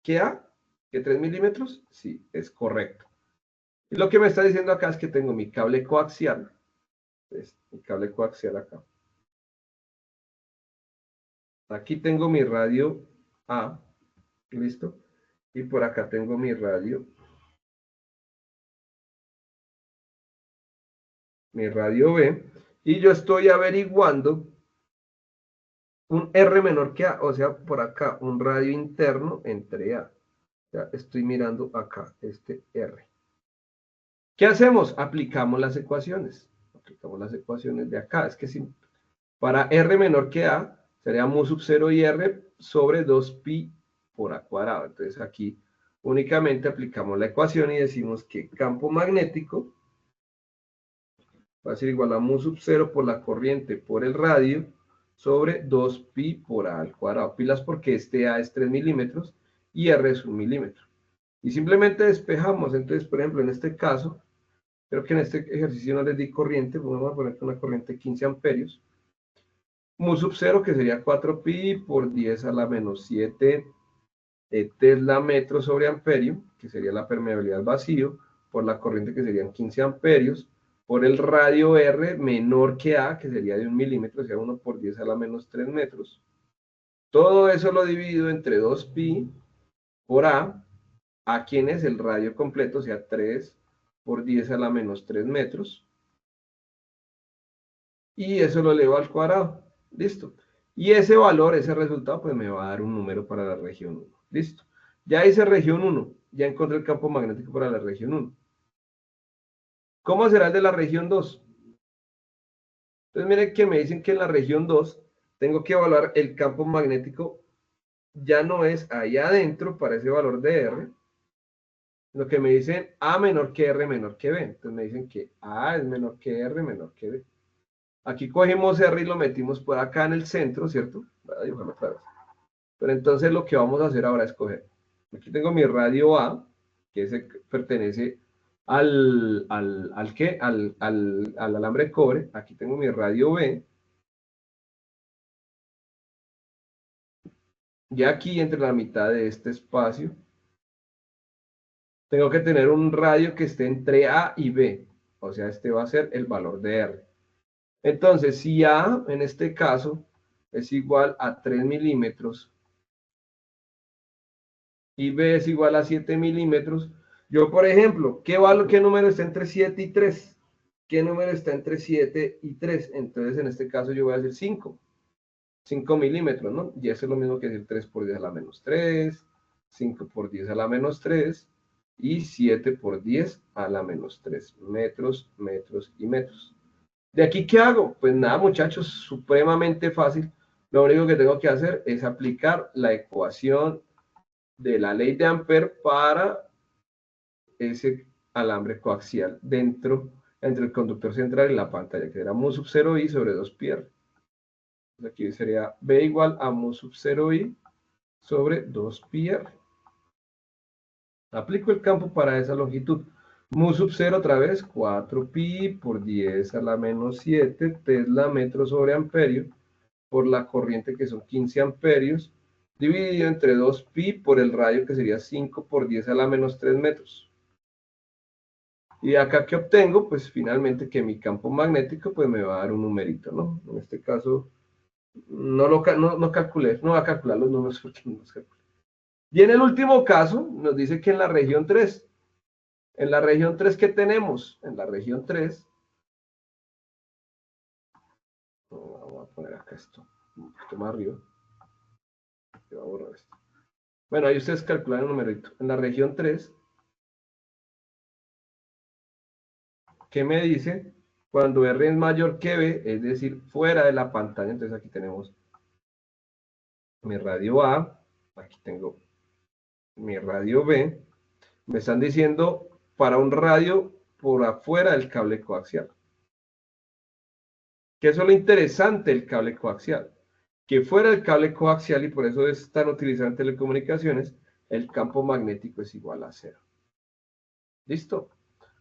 que A, que 3 milímetros. Sí, es correcto. Y lo que me está diciendo acá es que tengo mi cable coaxial. Mi cable coaxial acá. Aquí tengo mi radio A. ¿Listo? Y por acá tengo mi radio B, y yo estoy averiguando un R menor que A, o sea, por acá, un radio interno entre A. Ya estoy mirando acá, este R. ¿Qué hacemos? Aplicamos las ecuaciones. Aplicamos las ecuaciones de acá. Es que si para R menor que A, sería mu sub 0 y R sobre 2pi por a cuadrado. Entonces aquí únicamente aplicamos la ecuación y decimos que campo magnético va a ser igual a mu sub 0 por la corriente por el radio sobre 2pi por a al cuadrado. Pilas porque este a es 3 milímetros y r es 1 milímetro. Y simplemente despejamos. Entonces, por ejemplo, en este caso, creo que en este ejercicio no les di corriente, vamos a poner una corriente de 15 amperios. Mu sub 0, que sería 4pi por 10 a la menos 7 tesla metro sobre amperio, que sería la permeabilidad al vacío, por la corriente que serían 15 amperios, por el radio R menor que A, que sería de 1 milímetro, o sea, 1 por 10 a la menos 3 metros. Todo eso lo divido entre 2pi por A quien es el radio completo, o sea, 3 por 10 a la menos 3 metros. Y eso lo elevo al cuadrado. Listo. Y ese valor, ese resultado, pues me va a dar un número para la región 1. Listo. Ya hice región 1. Ya encontré el campo magnético para la región 1. ¿Cómo será el de la región 2? Entonces miren que me dicen que en la región 2 tengo que evaluar el campo magnético. Ya no es ahí adentro para ese valor de R. Lo que me dicen A menor que R menor que B. Entonces me dicen que A es menor que R menor que B. Aquí cogimos R y lo metimos por acá en el centro, ¿cierto? Voy a dibujarlo otra vez. Pero entonces lo que vamos a hacer ahora es coger. Aquí tengo mi radio A, que ese pertenece al alambre de cobre. Aquí tengo mi radio B. Y aquí entre la mitad de este espacio tengo que tener un radio que esté entre A y B. O sea, este va a ser el valor de R. Entonces, si A, en este caso, es igual a 3 milímetros y B es igual a 7 milímetros, yo, por ejemplo, ¿qué número está entre 7 y 3? ¿Qué número está entre 7 y 3? Entonces, en este caso, yo voy a decir 5. 5 milímetros, ¿no? Y eso es lo mismo que decir 3 por 10 a la menos 3, 5 por 10 a la menos 3 y 7 por 10 a la menos 3. Metros, metros y metros. ¿De aquí qué hago? Pues nada, muchachos, supremamente fácil. Lo único que tengo que hacer es aplicar la ecuación de la ley de Ampere para ese alambre coaxial entre el conductor central y la pantalla, que será mu sub 0i sobre 2pi r. Aquí sería B igual a mu sub 0i sobre 2pi r. Aplico el campo para esa longitud. Mu sub 0 otra vez, 4pi por 10 a la menos 7 tesla metro sobre amperio por la corriente que son 15 amperios, dividido entre 2pi por el radio que sería 5 por 10 a la menos 3 metros. Y acá que obtengo, pues finalmente que mi campo magnético pues me va a dar un numerito, ¿no? En este caso no calculé, no voy a calcular los números porque no los calculé. Y en el último caso nos dice que en la región 3, ¿qué tenemos? En la región 3, vamos a poner acá esto, un poquito más arriba. Voy a borrar esto. Bueno, ahí ustedes calculan el numerito. En la región 3, ¿qué me dice? Cuando R es mayor que B, es decir, fuera de la pantalla. Entonces aquí tenemos mi radio A, aquí tengo mi radio B. Me están diciendo para un radio por afuera del cable coaxial. ¿Qué es lo interesante del cable coaxial? Que fuera del cable coaxial, y por eso están utilizando en telecomunicaciones, el campo magnético es igual a 0. ¿Listo?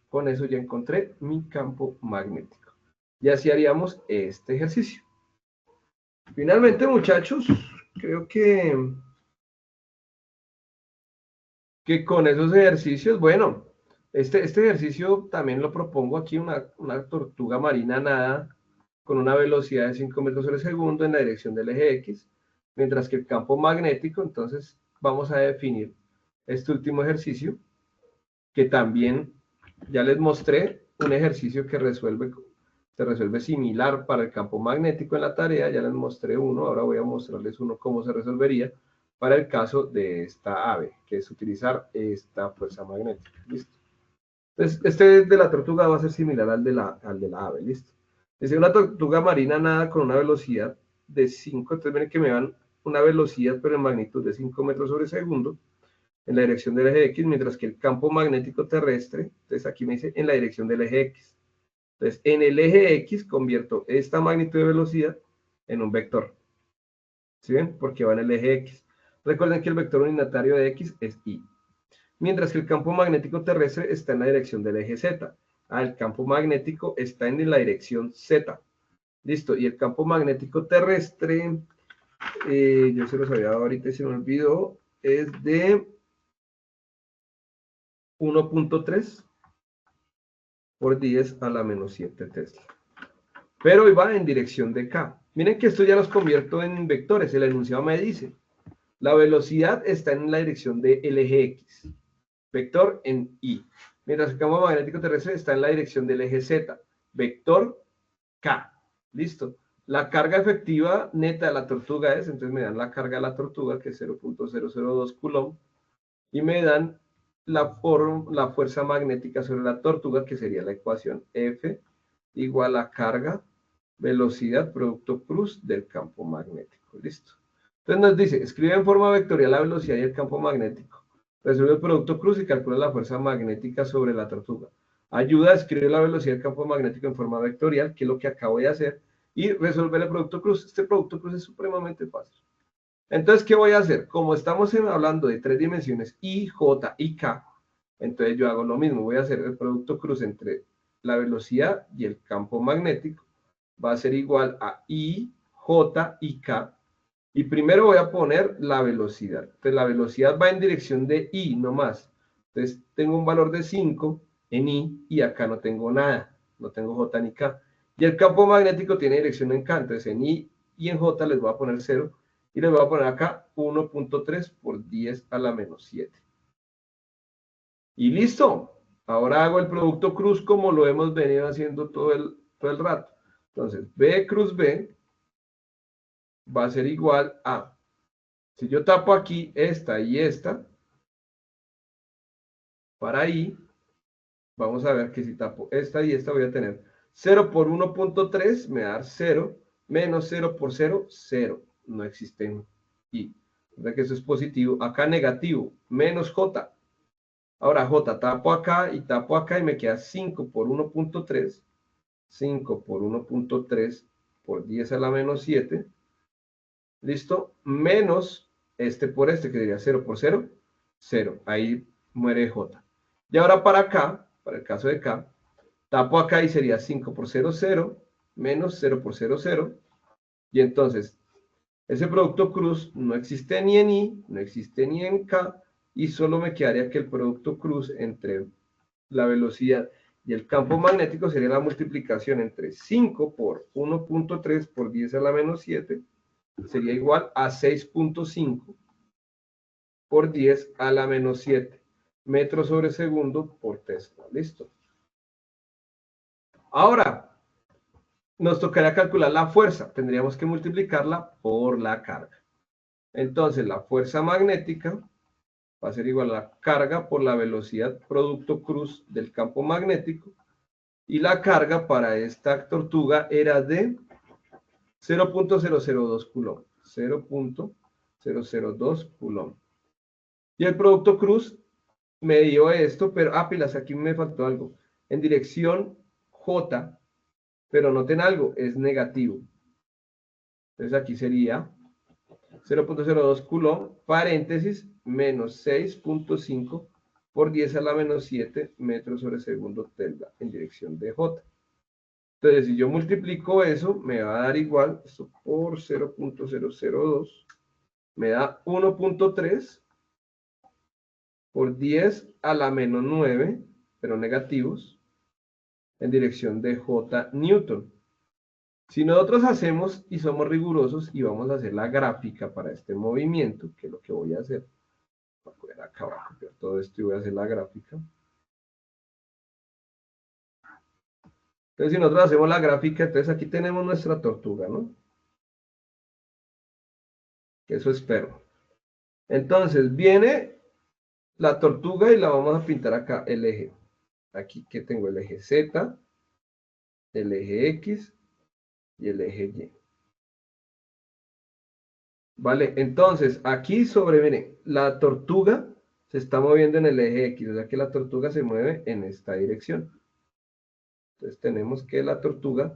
Con eso ya encontré mi campo magnético. Y así haríamos este ejercicio. Finalmente, muchachos, creo que con esos ejercicios, bueno, este ejercicio también lo propongo aquí, una tortuga marina nada con una velocidad de 5 metros sobre segundo en la dirección del eje X, mientras que el campo magnético, entonces vamos a definir este último ejercicio, que también ya les mostré un ejercicio que se resuelve similar para el campo magnético en la tarea, ya les mostré uno, ahora voy a mostrarles uno cómo se resolvería para el caso de esta ave, que es utilizar esta fuerza magnética. ¿Listo? Entonces, este de la tortuga va a ser similar al de la ave. ¿Listo? Dice una tortuga marina nada con una velocidad de 5, entonces miren que me van una velocidad, pero en magnitud de 5 metros sobre segundo, en la dirección del eje X, mientras que el campo magnético terrestre, entonces aquí me dice en la dirección del eje X. Entonces, en el eje X convierto esta magnitud de velocidad en un vector. ¿Sí ven? Porque va en el eje X. Recuerden que el vector unitario de X es Y. Mientras que el campo magnético terrestre está en la dirección del eje Z. El campo magnético está en la dirección Z. Listo. Y el campo magnético terrestre, yo se los había dado ahorita y se me olvidó, es de 1.3 por 10 a la menos 7 Tesla. Pero hoy va en dirección de K. Miren que esto ya los convierto en vectores. El enunciado me dice, la velocidad está en la dirección del eje X, vector en Y. Mientras el campo magnético terrestre está en la dirección del eje Z, vector K. Listo. La carga efectiva neta de la tortuga es, entonces me dan la carga de la tortuga, que es 0.002 coulomb, y me dan la fuerza magnética sobre la tortuga, que sería la ecuación F igual a carga, velocidad, producto cruz del campo magnético. Listo. Entonces nos dice, escribe en forma vectorial la velocidad y el campo magnético. Resuelve el producto cruz y calcula la fuerza magnética sobre la tortuga. Ayuda a escribir la velocidad del campo magnético en forma vectorial, que es lo que acabo de hacer, y resolver el producto cruz. Este producto cruz es supremamente fácil. Entonces, ¿qué voy a hacer? Como estamos hablando de 3 dimensiones, I, J y K, entonces yo hago lo mismo. Voy a hacer el producto cruz entre la velocidad y el campo magnético. Va a ser igual a I, J y K. Y primero voy a poner la velocidad. Entonces, la velocidad va en dirección de I, no más. Entonces, tengo un valor de 5 en I y acá no tengo nada. No tengo J ni K. Y el campo magnético tiene dirección en K. Entonces, en I y en J les voy a poner 0. Y les voy a poner acá 1.3 por 10 a la menos 7. Y listo. Ahora hago el producto cruz como lo hemos venido haciendo todo el rato. Entonces, B cruz B va a ser igual a, si yo tapo aquí esta y esta, para ahí, vamos a ver que si tapo esta y esta voy a tener 0 por 1.3 me va a dar 0, menos 0 por 0, 0. No existen y. ¿Verdad que eso es positivo? Acá negativo, menos J. Ahora J tapo acá y me queda 5 por 1.3. 5 por 1.3 por 10 a la menos 7. ¿Listo? Menos este por este, que sería 0 por 0, 0. Ahí muere J. Y ahora para acá, para el caso de K, tapo acá y sería 5 por 0, 0, menos 0 por 0, 0. Y entonces, ese producto cruz no existe ni en I, no existe ni en K, y solo me quedaría que el producto cruz entre la velocidad y el campo magnético sería la multiplicación entre 5 por 1.3 por 10 a la menos 7, sería igual a 6.5 por 10 a la menos 7 metros sobre segundo por Tesla. Listo. Ahora, nos tocaría calcular la fuerza. Tendríamos que multiplicarla por la carga. Entonces, la fuerza magnética va a ser igual a la carga por la velocidad producto cruz del campo magnético. Y la carga para esta tortuga era de 0.002 coulomb. 0.002 coulomb. Y el producto cruz me dio esto, pero, pilas, aquí me faltó algo. En dirección J, pero noten algo, es negativo. Entonces aquí sería 0.02 coulomb, paréntesis, menos 6.5 por 10 a la menos 7 metros sobre segundo Tesla en dirección de J. Entonces, si yo multiplico eso, me va a dar igual, esto por 0.002, me da 1.3 por 10 a la menos 9, pero negativos, en dirección de J Newton. Si nosotros hacemos y somos rigurosos y vamos a hacer la gráfica para este movimiento, que es lo que voy a hacer, voy a poner acá, voy a copiar todo esto y voy a hacer la gráfica. Entonces, si nosotros hacemos la gráfica, entonces aquí tenemos nuestra tortuga, ¿no? Eso espero. Entonces, viene la tortuga y la vamos a pintar acá, el eje. Aquí que tengo el eje Z, el eje X y el eje Y. Vale, entonces aquí miren, la tortuga se está moviendo en el eje X, o sea que la tortuga se mueve en esta dirección. Entonces tenemos que la tortuga